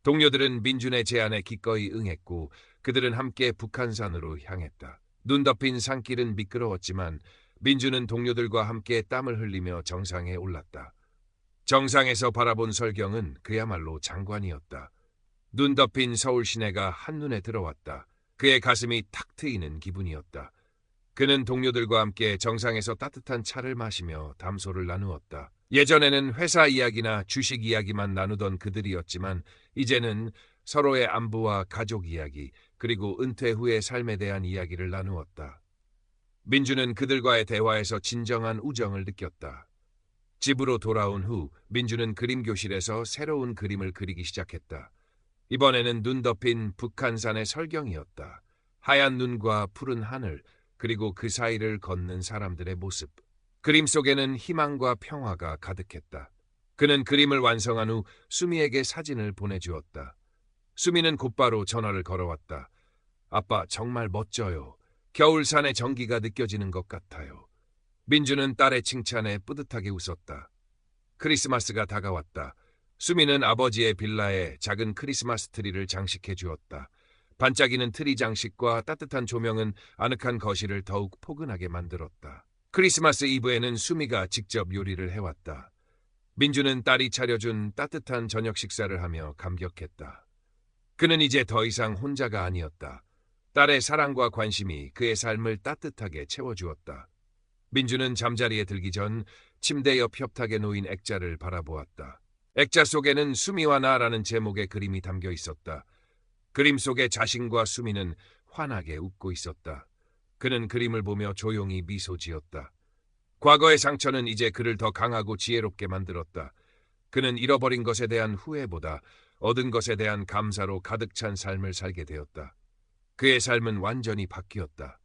동료들은 민준의 제안에 기꺼이 응했고 그들은 함께 북한산으로 향했다. 눈 덮인 산길은 미끄러웠지만 민준은 동료들과 함께 땀을 흘리며 정상에 올랐다. 정상에서 바라본 설경은 그야말로 장관이었다. 눈 덮인 서울 시내가 한눈에 들어왔다. 그의 가슴이 탁 트이는 기분이었다. 그는 동료들과 함께 정상에서 따뜻한 차를 마시며 담소를 나누었다. 예전에는 회사 이야기나 주식 이야기만 나누던 그들이었지만 이제는 서로의 안부와 가족 이야기 그리고 은퇴 후의 삶에 대한 이야기를 나누었다. 민주는 그들과의 대화에서 진정한 우정을 느꼈다. 집으로 돌아온 후 민주는 그림 교실에서 새로운 그림을 그리기 시작했다. 이번에는 눈 덮인 북한산의 설경이었다. 하얀 눈과 푸른 하늘 그리고 그 사이를 걷는 사람들의 모습. 그림 속에는 희망과 평화가 가득했다. 그는 그림을 완성한 후 수미에게 사진을 보내주었다. 수미는 곧바로 전화를 걸어왔다. 아빠 정말 멋져요. 겨울산의 정기가 느껴지는 것 같아요. 민주는 딸의 칭찬에 뿌듯하게 웃었다. 크리스마스가 다가왔다. 수미는 아버지의 빌라에 작은 크리스마스 트리를 장식해 주었다. 반짝이는 트리 장식과 따뜻한 조명은 아늑한 거실을 더욱 포근하게 만들었다. 크리스마스 이브에는 수미가 직접 요리를 해왔다. 민주는 딸이 차려준 따뜻한 저녁 식사를 하며 감격했다. 그는 이제 더 이상 혼자가 아니었다. 딸의 사랑과 관심이 그의 삶을 따뜻하게 채워주었다. 민주는 잠자리에 들기 전 침대 옆 협탁에 놓인 액자를 바라보았다. 액자 속에는 수미와 나라는 제목의 그림이 담겨 있었다. 그림 속의 자신과 수미는 환하게 웃고 있었다. 그는 그림을 보며 조용히 미소 지었다. 과거의 상처는 이제 그를 더 강하고 지혜롭게 만들었다. 그는 잃어버린 것에 대한 후회보다 얻은 것에 대한 감사로 가득 찬 삶을 살게 되었다. 그의 삶은 완전히 바뀌었다.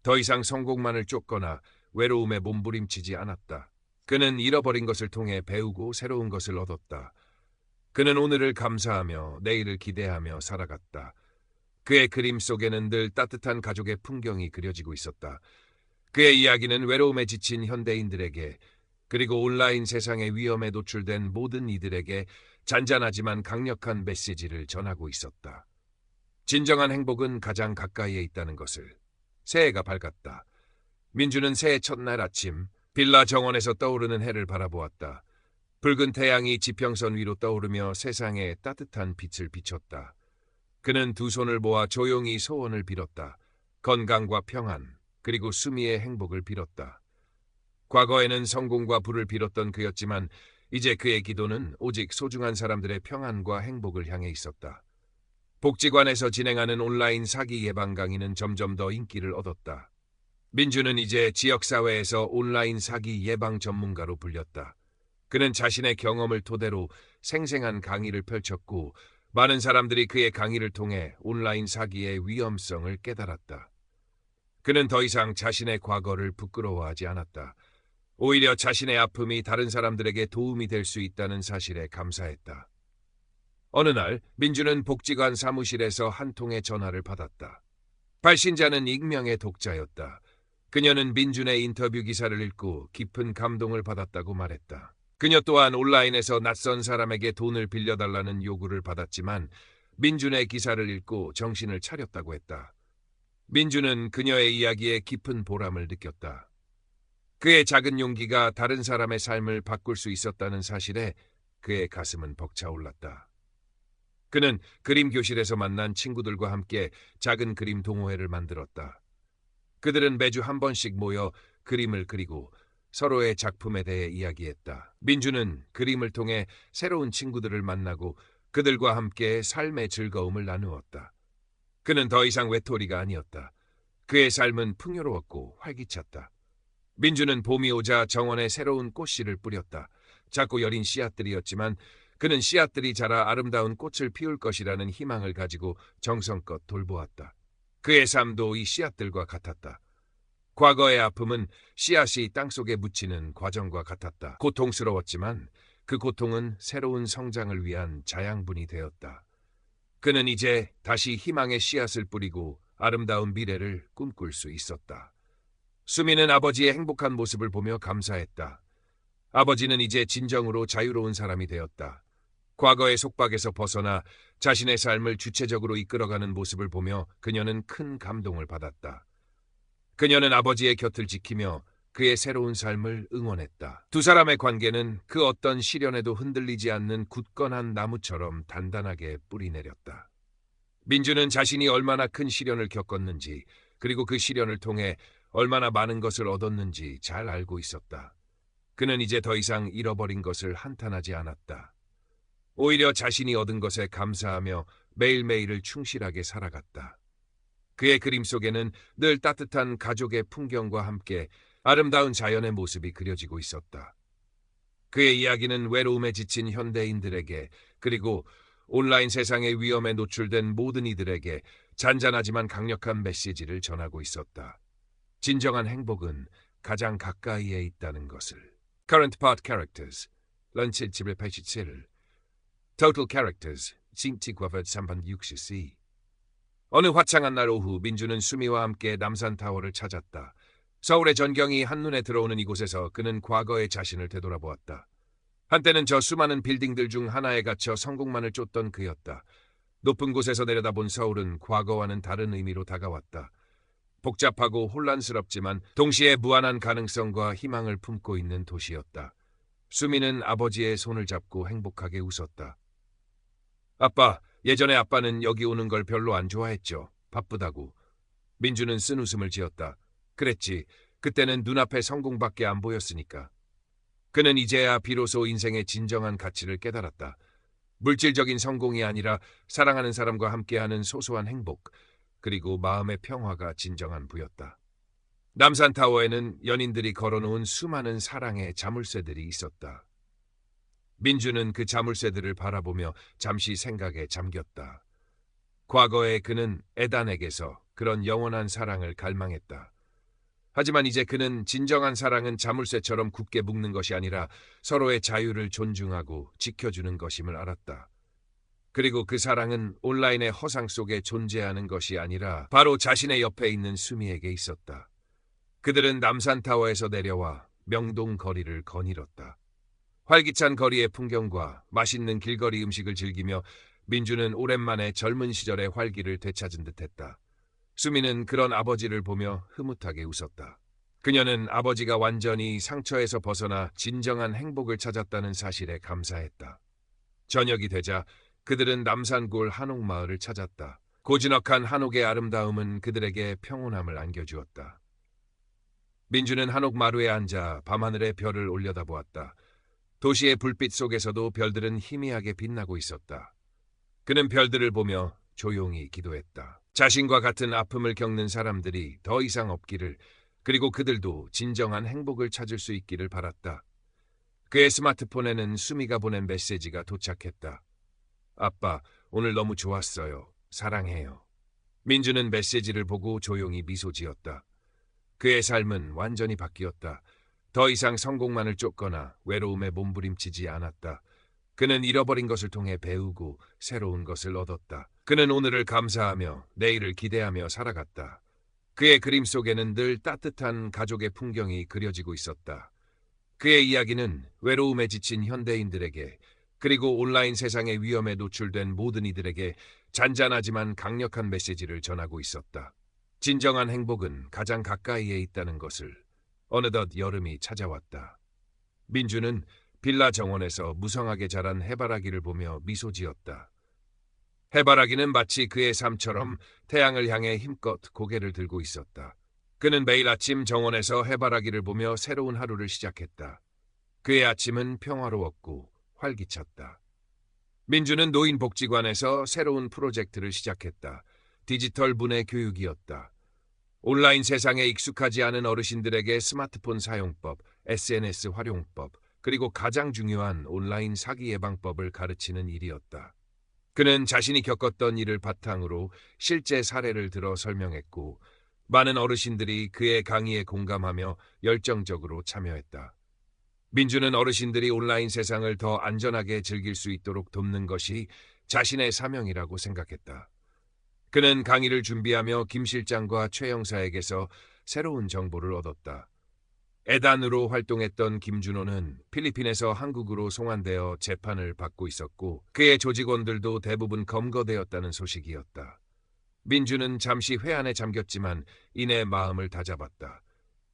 더 이상 성공만을 쫓거나 외로움에 몸부림치지 않았다. 그는 잃어버린 것을 통해 배우고 새로운 것을 얻었다. 그는 오늘을 감사하며 내일을 기대하며 살아갔다. 그의 그림 속에는 늘 따뜻한 가족의 풍경이 그려지고 있었다. 그의 이야기는 외로움에 지친 현대인들에게 그리고 온라인 세상의 위험에 노출된 모든 이들에게 잔잔하지만 강력한 메시지를 전하고 있었다. 진정한 행복은 가장 가까이에 있다는 것을. 새해가 밝았다. 민주는 새해 첫날 아침 빌라 정원에서 떠오르는 해를 바라보았다. 붉은 태양이 지평선 위로 떠오르며 세상에 따뜻한 빛을 비췄다. 그는 두 손을 모아 조용히 소원을 빌었다. 건강과 평안, 그리고 수미의 행복을 빌었다. 과거에는 성공과 부를 빌었던 그였지만 이제 그의 기도는 오직 소중한 사람들의 평안과 행복을 향해 있었다. 복지관에서 진행하는 온라인 사기 예방 강의는 점점 더 인기를 얻었다. 민주는 이제 지역사회에서 온라인 사기 예방 전문가로 불렸다. 그는 자신의 경험을 토대로 생생한 강의를 펼쳤고 많은 사람들이 그의 강의를 통해 온라인 사기의 위험성을 깨달았다. 그는 더 이상 자신의 과거를 부끄러워하지 않았다. 오히려 자신의 아픔이 다른 사람들에게 도움이 될 수 있다는 사실에 감사했다. 어느 날 민주는 복지관 사무실에서 한 통의 전화를 받았다. 발신자는 익명의 독자였다. 그녀는 민준의 인터뷰 기사를 읽고 깊은 감동을 받았다고 말했다. 그녀 또한 온라인에서 낯선 사람에게 돈을 빌려달라는 요구를 받았지만 민준의 기사를 읽고 정신을 차렸다고 했다. 민준은 그녀의 이야기에 깊은 보람을 느꼈다. 그의 작은 용기가 다른 사람의 삶을 바꿀 수 있었다는 사실에 그의 가슴은 벅차올랐다. 그는 그림 교실에서 만난 친구들과 함께 작은 그림 동호회를 만들었다. 그들은 매주 한 번씩 모여 그림을 그리고 서로의 작품에 대해 이야기했다. 민주는 그림을 통해 새로운 친구들을 만나고 그들과 함께 삶의 즐거움을 나누었다. 그는 더 이상 외톨이가 아니었다. 그의 삶은 풍요로웠고 활기찼다. 민주는 봄이 오자 정원에 새로운 꽃씨를 뿌렸다. 작고 여린 씨앗들이었지만 그는 씨앗들이 자라 아름다운 꽃을 피울 것이라는 희망을 가지고 정성껏 돌보았다. 그의 삶도 이 씨앗들과 같았다. 과거의 아픔은 씨앗이 땅속에 묻히는 과정과 같았다. 고통스러웠지만 그 고통은 새로운 성장을 위한 자양분이 되었다. 그는 이제 다시 희망의 씨앗을 뿌리고 아름다운 미래를 꿈꿀 수 있었다. 수미는 아버지의 행복한 모습을 보며 감사했다. 아버지는 이제 진정으로 자유로운 사람이 되었다. 과거의 속박에서 벗어나 자신의 삶을 주체적으로 이끌어가는 모습을 보며 그녀는 큰 감동을 받았다. 그녀는 아버지의 곁을 지키며 그의 새로운 삶을 응원했다. 두 사람의 관계는 그 어떤 시련에도 흔들리지 않는 굳건한 나무처럼 단단하게 뿌리내렸다. 민주는 자신이 얼마나 큰 시련을 겪었는지, 그리고 그 시련을 통해 얼마나 많은 것을 얻었는지 잘 알고 있었다. 그는 이제 더 이상 잃어버린 것을 한탄하지 않았다. 오히려 자신이 얻은 것에 감사하며 매일매일을 충실하게 살아갔다. 그의 그림 속에는 늘 따뜻한 가족의 풍경과 함께 아름다운 자연의 모습이 그려지고 있었다. 그의 이야기는 외로움에 지친 현대인들에게, 그리고 온라인 세상의 위험에 노출된 모든 이들에게 잔잔하지만 강력한 메시지를 전하고 있었다. 진정한 행복은 가장 가까이에 있다는 것을. Current Part Characters 런치 787 Total Characters 싱티과vật 360C. 어느 화창한 날 오후 민주는 수미와 함께 남산타워를 찾았다. 서울의 전경이 한눈에 들어오는 이곳에서 그는 과거의 자신을 되돌아보았다. 한때는 저 수많은 빌딩들 중 하나에 갇혀 성공만을 쫓던 그였다. 높은 곳에서 내려다본 서울은 과거와는 다른 의미로 다가왔다. 복잡하고 혼란스럽지만 동시에 무한한 가능성과 희망을 품고 있는 도시였다. 수미는 아버지의 손을 잡고 행복하게 웃었다. 아빠, 예전에 아빠는 여기 오는 걸 별로 안 좋아했죠. 바쁘다고. 민주는 쓴 웃음을 지었다. 그랬지. 그때는 눈앞에 성공밖에 안 보였으니까. 그는 이제야 비로소 인생의 진정한 가치를 깨달았다. 물질적인 성공이 아니라 사랑하는 사람과 함께하는 소소한 행복, 그리고 마음의 평화가 진정한 부였다. 남산타워에는 연인들이 걸어놓은 수많은 사랑의 자물쇠들이 있었다. 민주는 그 자물쇠들을 바라보며 잠시 생각에 잠겼다. 과거에 그는 에단에게서 그런 영원한 사랑을 갈망했다. 하지만 이제 그는 진정한 사랑은 자물쇠처럼 굳게 묶는 것이 아니라 서로의 자유를 존중하고 지켜주는 것임을 알았다. 그리고 그 사랑은 온라인의 허상 속에 존재하는 것이 아니라 바로 자신의 옆에 있는 수미에게 있었다. 그들은 남산타워에서 내려와 명동 거리를 거닐었다. 활기찬 거리의 풍경과 맛있는 길거리 음식을 즐기며 민주는 오랜만에 젊은 시절의 활기를 되찾은 듯했다. 수미는 그런 아버지를 보며 흐뭇하게 웃었다. 그녀는 아버지가 완전히 상처에서 벗어나 진정한 행복을 찾았다는 사실에 감사했다. 저녁이 되자 그들은 남산골 한옥마을을 찾았다. 고즈넉한 한옥의 아름다움은 그들에게 평온함을 안겨주었다. 민주는 한옥 마루에 앉아 밤하늘의 별을 올려다보았다. 도시의 불빛 속에서도 별들은 희미하게 빛나고 있었다. 그는 별들을 보며 조용히 기도했다. 자신과 같은 아픔을 겪는 사람들이 더 이상 없기를, 그리고 그들도 진정한 행복을 찾을 수 있기를 바랐다. 그의 스마트폰에는 수미가 보낸 메시지가 도착했다. 아빠, 오늘 너무 좋았어요. 사랑해요. 민주는 메시지를 보고 조용히 미소 지었다. 그의 삶은 완전히 바뀌었다. 더 이상 성공만을 쫓거나 외로움에 몸부림치지 않았다. 그는 잃어버린 것을 통해 배우고 새로운 것을 얻었다. 그는 오늘을 감사하며 내일을 기대하며 살아갔다. 그의 그림 속에는 늘 따뜻한 가족의 풍경이 그려지고 있었다. 그의 이야기는 외로움에 지친 현대인들에게, 그리고 온라인 세상의 위험에 노출된 모든 이들에게 잔잔하지만 강력한 메시지를 전하고 있었다. 진정한 행복은 가장 가까이에 있다는 것을. 어느덧 여름이 찾아왔다. 민주는 빌라 정원에서 무성하게 자란 해바라기를 보며 미소 지었다. 해바라기는 마치 그의 삶처럼 태양을 향해 힘껏 고개를 들고 있었다. 그는 매일 아침 정원에서 해바라기를 보며 새로운 하루를 시작했다. 그의 아침은 평화로웠고 활기찼다. 민주는 노인복지관에서 새로운 프로젝트를 시작했다. 디지털 문해 교육이었다. 온라인 세상에 익숙하지 않은 어르신들에게 스마트폰 사용법, SNS 활용법, 그리고 가장 중요한 온라인 사기 예방법을 가르치는 일이었다. 그는 자신이 겪었던 일을 바탕으로 실제 사례를 들어 설명했고, 많은 어르신들이 그의 강의에 공감하며 열정적으로 참여했다. 민주는 어르신들이 온라인 세상을 더 안전하게 즐길 수 있도록 돕는 것이 자신의 사명이라고 생각했다. 그는 강의를 준비하며 김 실장과 최 형사에게서 새로운 정보를 얻었다. 애단으로 활동했던 김준호는 필리핀에서 한국으로 송환되어 재판을 받고 있었고, 그의 조직원들도 대부분 검거되었다는 소식이었다. 민주는 잠시 회한에 잠겼지만 이내 마음을 다잡았다.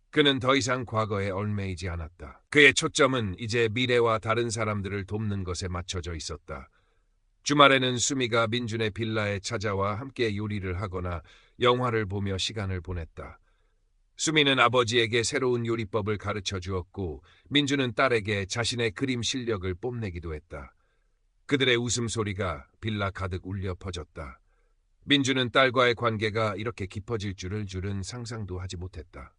그는 더 이상 과거에 얽매이지 않았다. 그의 초점은 이제 미래와 다른 사람들을 돕는 것에 맞춰져 있었다. 주말에는 수미가 민준의 빌라에 찾아와 함께 요리를 하거나 영화를 보며 시간을 보냈다. 수미는 아버지에게 새로운 요리법을 가르쳐 주었고, 민주는 딸에게 자신의 그림 실력을 뽐내기도 했다. 그들의 웃음소리가 빌라 가득 울려 퍼졌다. 민주는 딸과의 관계가 이렇게 깊어질 줄은 상상도 하지 못했다.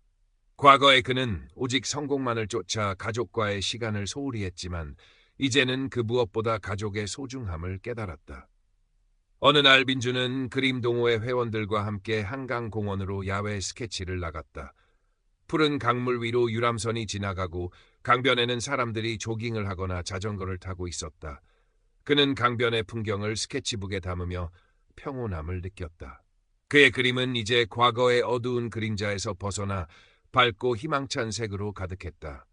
과거에 그는 오직 성공만을 쫓아 가족과의 시간을 소홀히 했지만, 이제는 그 무엇보다 가족의 소중함을 깨달았다. 어느 날 민주는 그림 동호회 회원들과 함께 한강공원으로 야외 스케치를 나갔다. 푸른 강물 위로 유람선이 지나가고 강변에는 사람들이 조깅을 하거나 자전거를 타고 있었다. 그는 강변의 풍경을 스케치북에 담으며 평온함을 느꼈다. 그의 그림은 이제 과거의 어두운 그림자에서 벗어나 밝고 희망찬 색으로 가득했다.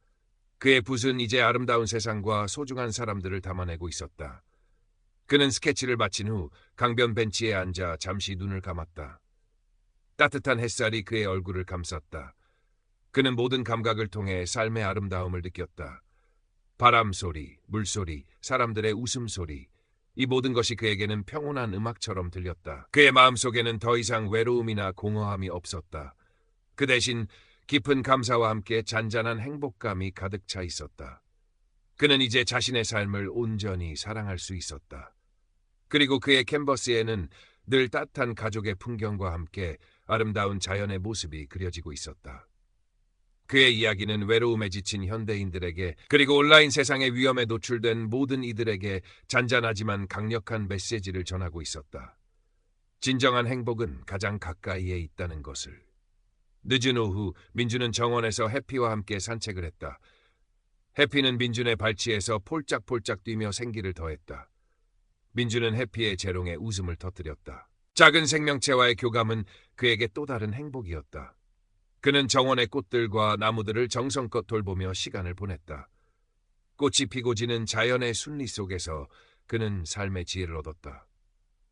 그의 붓은 이제 아름다운 세상과 소중한 사람들을 담아내고 있었다. 그는 스케치를 마친 후 강변 벤치에 앉아 잠시 눈을 감았다. 따뜻한 햇살이 그의 얼굴을 감쌌다. 그는 모든 감각을 통해 삶의 아름다움을 느꼈다. 바람 소리, 물소리, 사람들의 웃음소리, 이 모든 것이 그에게는 평온한 음악처럼 들렸다. 그의 마음속에는 더 이상 외로움이나 공허함이 없었다. 그 대신 깊은 감사와 함께 잔잔한 행복감이 가득 차 있었다. 그는 이제 자신의 삶을 온전히 사랑할 수 있었다. 그리고 그의 캔버스에는 늘 따뜻한 가족의 풍경과 함께 아름다운 자연의 모습이 그려지고 있었다. 그의 이야기는 외로움에 지친 현대인들에게, 그리고 온라인 세상의 위험에 노출된 모든 이들에게 잔잔하지만 강력한 메시지를 전하고 있었다. 진정한 행복은 가장 가까이에 있다는 것을. 늦은 오후 민주는 정원에서 해피와 함께 산책을 했다. 해피는 민준의 발치에서 폴짝폴짝 뛰며 생기를 더했다. 민주는 해피의 재롱에 웃음을 터뜨렸다. 작은 생명체와의 교감은 그에게 또 다른 행복이었다. 그는 정원의 꽃들과 나무들을 정성껏 돌보며 시간을 보냈다. 꽃이 피고 지는 자연의 순리 속에서 그는 삶의 지혜를 얻었다.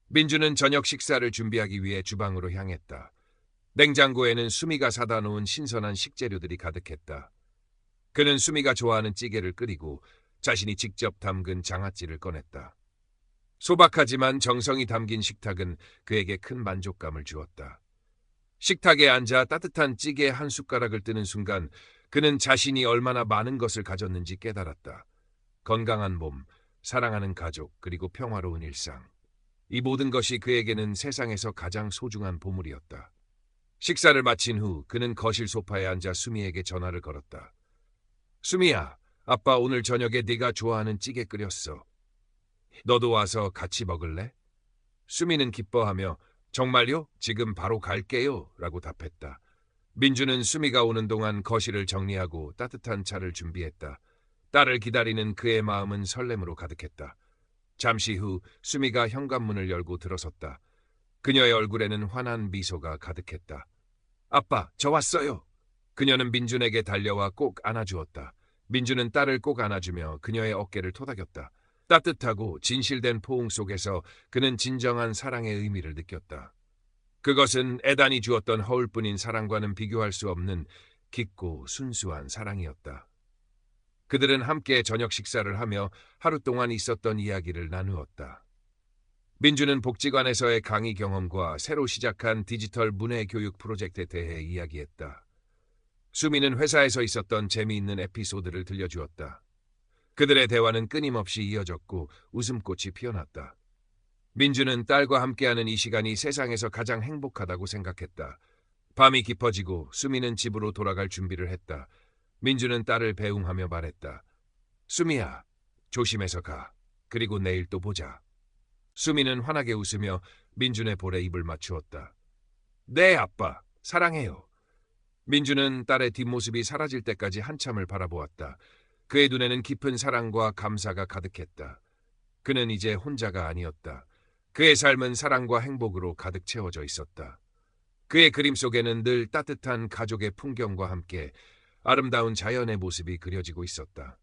민주는 저녁 식사를 준비하기 위해 주방으로 향했다. 냉장고에는 수미가 사다 놓은 신선한 식재료들이 가득했다. 그는 수미가 좋아하는 찌개를 끓이고 자신이 직접 담근 장아찌를 꺼냈다. 소박하지만 정성이 담긴 식탁은 그에게 큰 만족감을 주었다. 식탁에 앉아 따뜻한 찌개 한 숟가락을 뜨는 순간 그는 자신이 얼마나 많은 것을 가졌는지 깨달았다. 건강한 몸, 사랑하는 가족, 그리고 평화로운 일상. 이 모든 것이 그에게는 세상에서 가장 소중한 보물이었다. 식사를 마친 후 그는 거실 소파에 앉아 수미에게 전화를 걸었다. 수미야, 아빠 오늘 저녁에 네가 좋아하는 찌개 끓였어. 너도 와서 같이 먹을래? 수미는 기뻐하며 정말요? 지금 바로 갈게요 라고 답했다. 민주는 수미가 오는 동안 거실을 정리하고 따뜻한 차를 준비했다. 딸을 기다리는 그의 마음은 설렘으로 가득했다. 잠시 후 수미가 현관문을 열고 들어섰다. 그녀의 얼굴에는 환한 미소가 가득했다. 아빠, 저 왔어요. 그녀는 민준에게 달려와 꼭 안아주었다. 민준은 딸을 꼭 안아주며 그녀의 어깨를 토닥였다. 따뜻하고 진실된 포옹 속에서 그는 진정한 사랑의 의미를 느꼈다. 그것은 애단이 주었던 허울뿐인 사랑과는 비교할 수 없는 깊고 순수한 사랑이었다. 그들은 함께 저녁 식사를 하며 하루 동안 있었던 이야기를 나누었다. 민주는 복지관에서의 강의 경험과 새로 시작한 디지털 문해교육 프로젝트에 대해 이야기했다. 수미는 회사에서 있었던 재미있는 에피소드를 들려주었다. 그들의 대화는 끊임없이 이어졌고 웃음꽃이 피어났다. 민주는 딸과 함께하는 이 시간이 세상에서 가장 행복하다고 생각했다. 밤이 깊어지고 수미는 집으로 돌아갈 준비를 했다. 민주는 딸을 배웅하며 말했다. 수미야, 조심해서 가. 그리고 내일 또 보자. 수미는 환하게 웃으며 민준의 볼에 입을 맞추었다. 네, 아빠. 사랑해요. 민준은 딸의 뒷모습이 사라질 때까지 한참을 바라보았다. 그의 눈에는 깊은 사랑과 감사가 가득했다. 그는 이제 혼자가 아니었다. 그의 삶은 사랑과 행복으로 가득 채워져 있었다. 그의 그림 속에는 늘 따뜻한 가족의 풍경과 함께 아름다운 자연의 모습이 그려지고 있었다.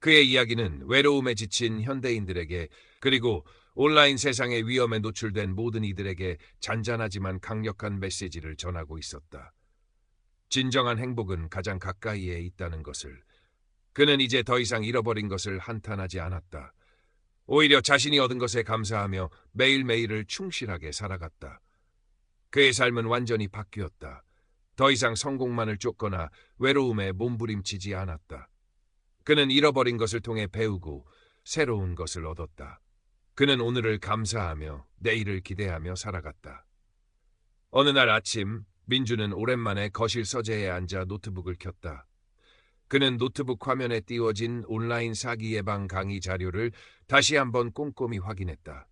그의 이야기는 외로움에 지친 현대인들에게, 그리고 온라인 세상의 위험에 노출된 모든 이들에게 잔잔하지만 강력한 메시지를 전하고 있었다. 진정한 행복은 가장 가까이에 있다는 것을. 그는 이제 더 이상 잃어버린 것을 한탄하지 않았다. 오히려 자신이 얻은 것에 감사하며 매일매일을 충실하게 살아갔다. 그의 삶은 완전히 바뀌었다. 더 이상 성공만을 쫓거나 외로움에 몸부림치지 않았다. 그는 잃어버린 것을 통해 배우고 새로운 것을 얻었다. 그는 오늘을 감사하며 내일을 기대하며 살아갔다. 어느 날 아침, 민주는 오랜만에 거실 서재에 앉아 노트북을 켰다. 그는 노트북 화면에 띄워진 온라인 사기 예방 강의 자료를 다시 한번 꼼꼼히 확인했다.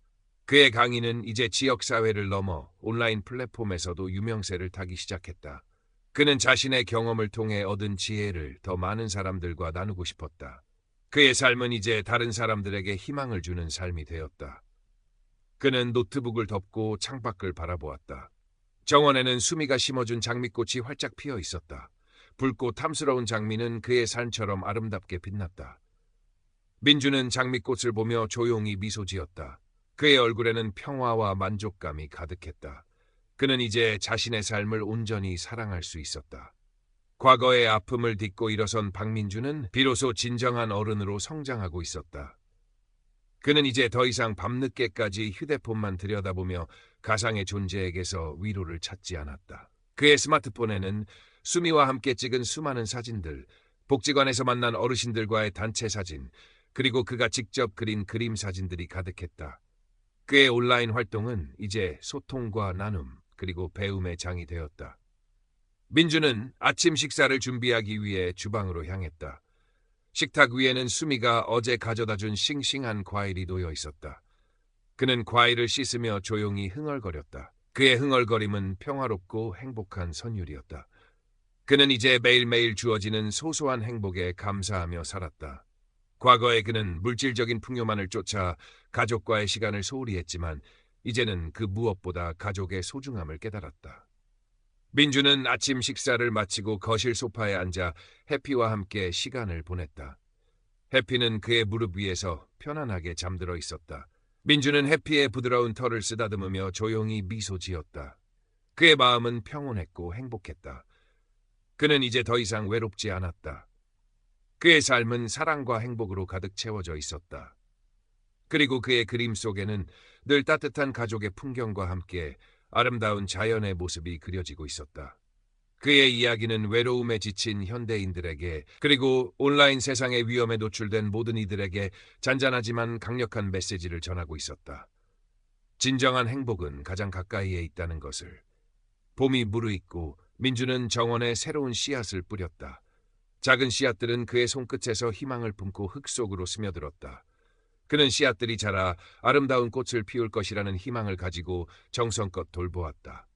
그의 강의는 이제 지역사회를 넘어 온라인 플랫폼에서도 유명세를 타기 시작했다. 그는 자신의 경험을 통해 얻은 지혜를 더 많은 사람들과 나누고 싶었다. 그의 삶은 이제 다른 사람들에게 희망을 주는 삶이 되었다. 그는 노트북을 덮고 창밖을 바라보았다. 정원에는 수미가 심어준 장미꽃이 활짝 피어 있었다. 붉고 탐스러운 장미는 그의 삶처럼 아름답게 빛났다. 민주는 장미꽃을 보며 조용히 미소 지었다. 그의 얼굴에는 평화와 만족감이 가득했다. 그는 이제 자신의 삶을 온전히 사랑할 수 있었다. 과거의 아픔을 딛고 일어선 박민주는 비로소 진정한 어른으로 성장하고 있었다. 그는 이제 더 이상 밤늦게까지 휴대폰만 들여다보며 가상의 존재에게서 위로를 찾지 않았다. 그의 스마트폰에는 수미와 함께 찍은 수많은 사진들, 복지관에서 만난 어르신들과의 단체 사진, 그리고 그가 직접 그린 그림 사진들이 가득했다. 그의 온라인 활동은 이제 소통과 나눔, 그리고 배움의 장이 되었다. 민주는 아침 식사를 준비하기 위해 주방으로 향했다. 식탁 위에는 수미가 어제 가져다준 싱싱한 과일이 놓여 있었다. 그는 과일을 씻으며 조용히 흥얼거렸다. 그의 흥얼거림은 평화롭고 행복한 선율이었다. 그는 이제 매일매일 주어지는 소소한 행복에 감사하며 살았다. 과거에 그는 물질적인 풍요만을 쫓아 가족과의 시간을 소홀히 했지만 이제는 그 무엇보다 가족의 소중함을 깨달았다. 민주는 아침 식사를 마치고 거실 소파에 앉아 해피와 함께 시간을 보냈다. 해피는 그의 무릎 위에서 편안하게 잠들어 있었다. 민주는 해피의 부드러운 털을 쓰다듬으며 조용히 미소 지었다. 그의 마음은 평온했고 행복했다. 그는 이제 더 이상 외롭지 않았다. 그의 삶은 사랑과 행복으로 가득 채워져 있었다. 그리고 그의 그림 속에는 늘 따뜻한 가족의 풍경과 함께 아름다운 자연의 모습이 그려지고 있었다. 그의 이야기는 외로움에 지친 현대인들에게, 그리고 온라인 세상의 위험에 노출된 모든 이들에게 잔잔하지만 강력한 메시지를 전하고 있었다. 진정한 행복은 가장 가까이에 있다는 것을. 봄이 무르익고 민주는 정원에 새로운 씨앗을 뿌렸다. 작은 씨앗들은 그의 손끝에서 희망을 품고 흙 속으로 스며들었다. 그는 씨앗들이 자라 아름다운 꽃을 피울 것이라는 희망을 가지고 정성껏 돌보았다.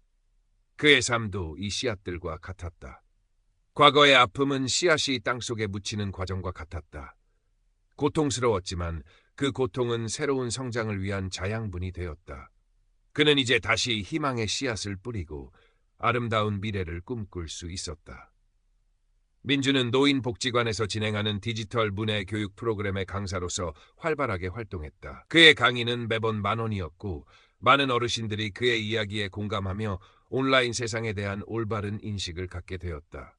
그의 삶도 이 씨앗들과 같았다. 과거의 아픔은 씨앗이 땅속에 묻히는 과정과 같았다. 고통스러웠지만 그 고통은 새로운 성장을 위한 자양분이 되었다. 그는 이제 다시 희망의 씨앗을 뿌리고 아름다운 미래를 꿈꿀 수 있었다. 민주는 노인복지관에서 진행하는 디지털 문해 교육 프로그램의 강사로서 활발하게 활동했다. 그의 강의는 매번 10,000원이었고 많은 어르신들이 그의 이야기에 공감하며 온라인 세상에 대한 올바른 인식을 갖게 되었다.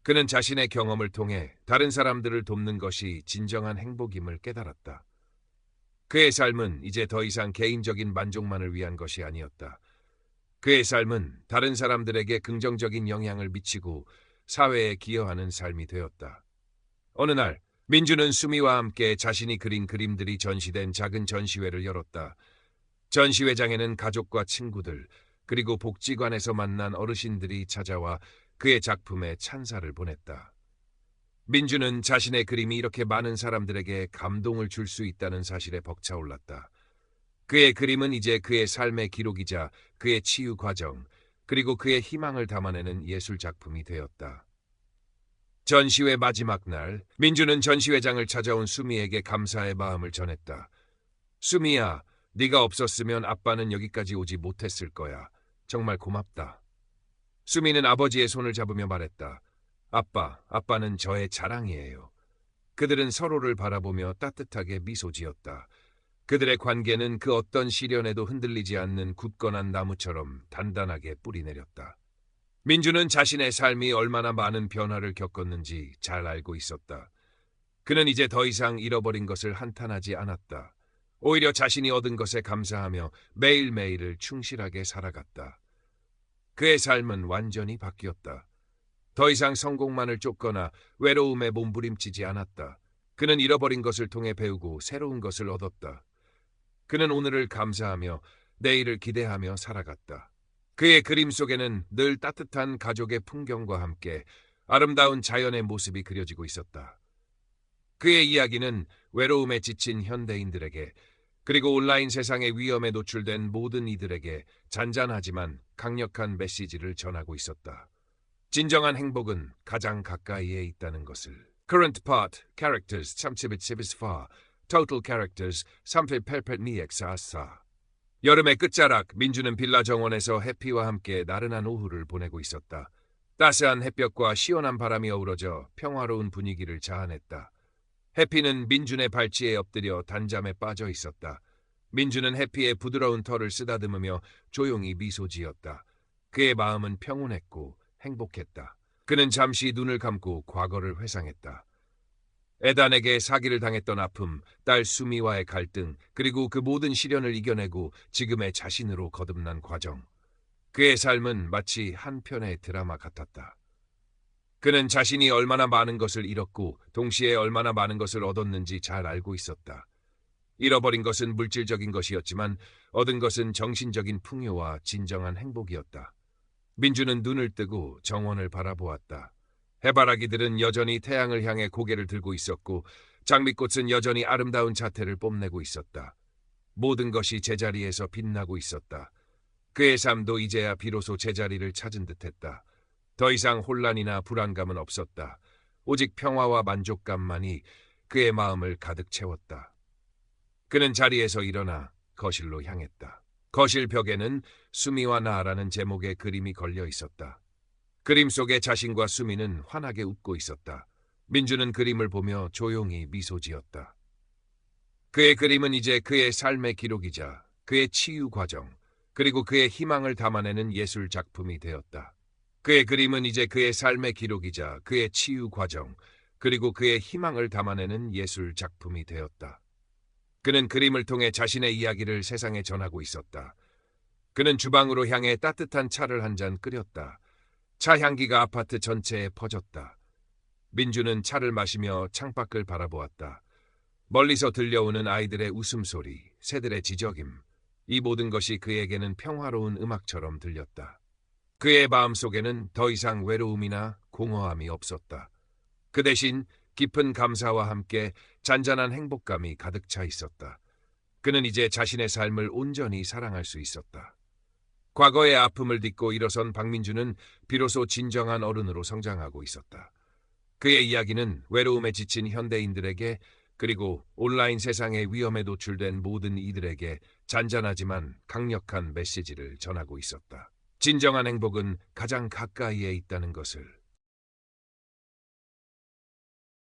그는 자신의 경험을 통해 다른 사람들을 돕는 것이 진정한 행복임을 깨달았다. 그의 삶은 이제 더 이상 개인적인 만족만을 위한 것이 아니었다. 그의 삶은 다른 사람들에게 긍정적인 영향을 미치고 사회에 기여하는 삶이 되었다. 어느 날 민주는 수미와 함께 자신이 그린 그림들이 전시된 작은 전시회를 열었다. 전시회장에는 가족과 친구들, 그리고 복지관에서 만난 어르신들이 찾아와 그의 작품에 찬사를 보냈다. 민주는 자신의 그림이 이렇게 많은 사람들에게 감동을 줄 수 있다는 사실에 벅차올랐다. 그의 그림은 이제 그의 삶의 기록이자 그의 치유 과정, 그리고 그의 희망을 담아내는 예술 작품이 되었다. 전시회 마지막 날, 민주는 전시회장을 찾아온 수미에게 감사의 마음을 전했다. 수미야, 네가 없었으면 아빠는 여기까지 오지 못했을 거야. 정말 고맙다. 수미는 아버지의 손을 잡으며 말했다. 아빠는 저의 자랑이에요. 그들은 서로를 바라보며 따뜻하게 미소 지었다. 그들의 관계는 그 어떤 시련에도 흔들리지 않는 굳건한 나무처럼 단단하게 뿌리내렸다. 민주는 자신의 삶이 얼마나 많은 변화를 겪었는지 잘 알고 있었다. 그는 이제 더 이상 잃어버린 것을 한탄하지 않았다. 오히려 자신이 얻은 것에 감사하며 매일매일을 충실하게 살아갔다. 그의 삶은 완전히 바뀌었다. 더 이상 성공만을 쫓거나 외로움에 몸부림치지 않았다. 그는 잃어버린 것을 통해 배우고 새로운 것을 얻었다. 그는 오늘을 감사하며 내일을 기대하며 살아갔다. 그의 그림 속에는 늘 따뜻한 가족의 풍경과 함께 아름다운 자연의 모습이 그려지고 있었다. 그의 이야기는 외로움에 지친 현대인들에게, 그리고 온라인 세상의 위험에 노출된 모든 이들에게 잔잔하지만 강력한 메시지를 전하고 있었다. 진정한 행복은 가장 가까이에 있다는 것을. Current part, characters, 30-34, total characters, 38-44. 여름의 끝자락, 민주는 빌라 정원에서 해피와 함께 나른한 오후를 보내고 있었다. 따스한 햇볕과 시원한 바람이 어우러져 평화로운 분위기를 자아냈다. 해피는 민준의 발치에 엎드려 단잠에 빠져 있었다. 민주는 해피의 부드러운 털을 쓰다듬으며 조용히 미소 지었다. 그의 마음은 평온했고 행복했다. 그는 잠시 눈을 감고 과거를 회상했다. 에단에게 사기를 당했던 아픔, 딸 수미와의 갈등, 그리고 그 모든 시련을 이겨내고 지금의 자신으로 거듭난 과정. 그의 삶은 마치 한 편의 드라마 같았다. 그는 자신이 얼마나 많은 것을 잃었고 동시에 얼마나 많은 것을 얻었는지 잘 알고 있었다. 잃어버린 것은 물질적인 것이었지만 얻은 것은 정신적인 풍요와 진정한 행복이었다. 민주는 눈을 뜨고 정원을 바라보았다. 해바라기들은 여전히 태양을 향해 고개를 들고 있었고 장미꽃은 여전히 아름다운 자태를 뽐내고 있었다. 모든 것이 제자리에서 빛나고 있었다. 그의 삶도 이제야 비로소 제자리를 찾은 듯했다. 더 이상 혼란이나 불안감은 없었다. 오직 평화와 만족감만이 그의 마음을 가득 채웠다. 그는 자리에서 일어나 거실로 향했다. 거실 벽에는 수미와 나라는 제목의 그림이 걸려 있었다. 그림 속의 자신과 수미는 환하게 웃고 있었다. 민주는 그림을 보며 조용히 미소 지었다. 그의 그림은 이제 그의 삶의 기록이자 그의 치유 과정, 그리고 그의 희망을 담아내는 예술 작품이 되었다. 그의 그림은 이제 그의 삶의 기록이자 그의 치유 과정, 그리고 그의 희망을 담아내는 예술 작품이 되었다. 그는 그림을 통해 자신의 이야기를 세상에 전하고 있었다. 그는 주방으로 향해 따뜻한 차를 한 잔 끓였다. 차 향기가 아파트 전체에 퍼졌다. 민주는 차를 마시며 창밖을 바라보았다. 멀리서 들려오는 아이들의 웃음소리, 새들의 지저귐, 이 모든 것이 그에게는 평화로운 음악처럼 들렸다. 그의 마음속에는 더 이상 외로움이나 공허함이 없었다. 그 대신 깊은 감사와 함께 잔잔한 행복감이 가득 차 있었다. 그는 이제 자신의 삶을 온전히 사랑할 수 있었다. 과거의 아픔을 딛고 일어선 박민주는 비로소 진정한 어른으로 성장하고 있었다. 그의 이야기는 외로움에 지친 현대인들에게, 그리고 온라인 세상의 위험에 노출된 모든 이들에게 잔잔하지만 강력한 메시지를 전하고 있었다. 진정한 행복은 가장 가까이에 있다는 것을.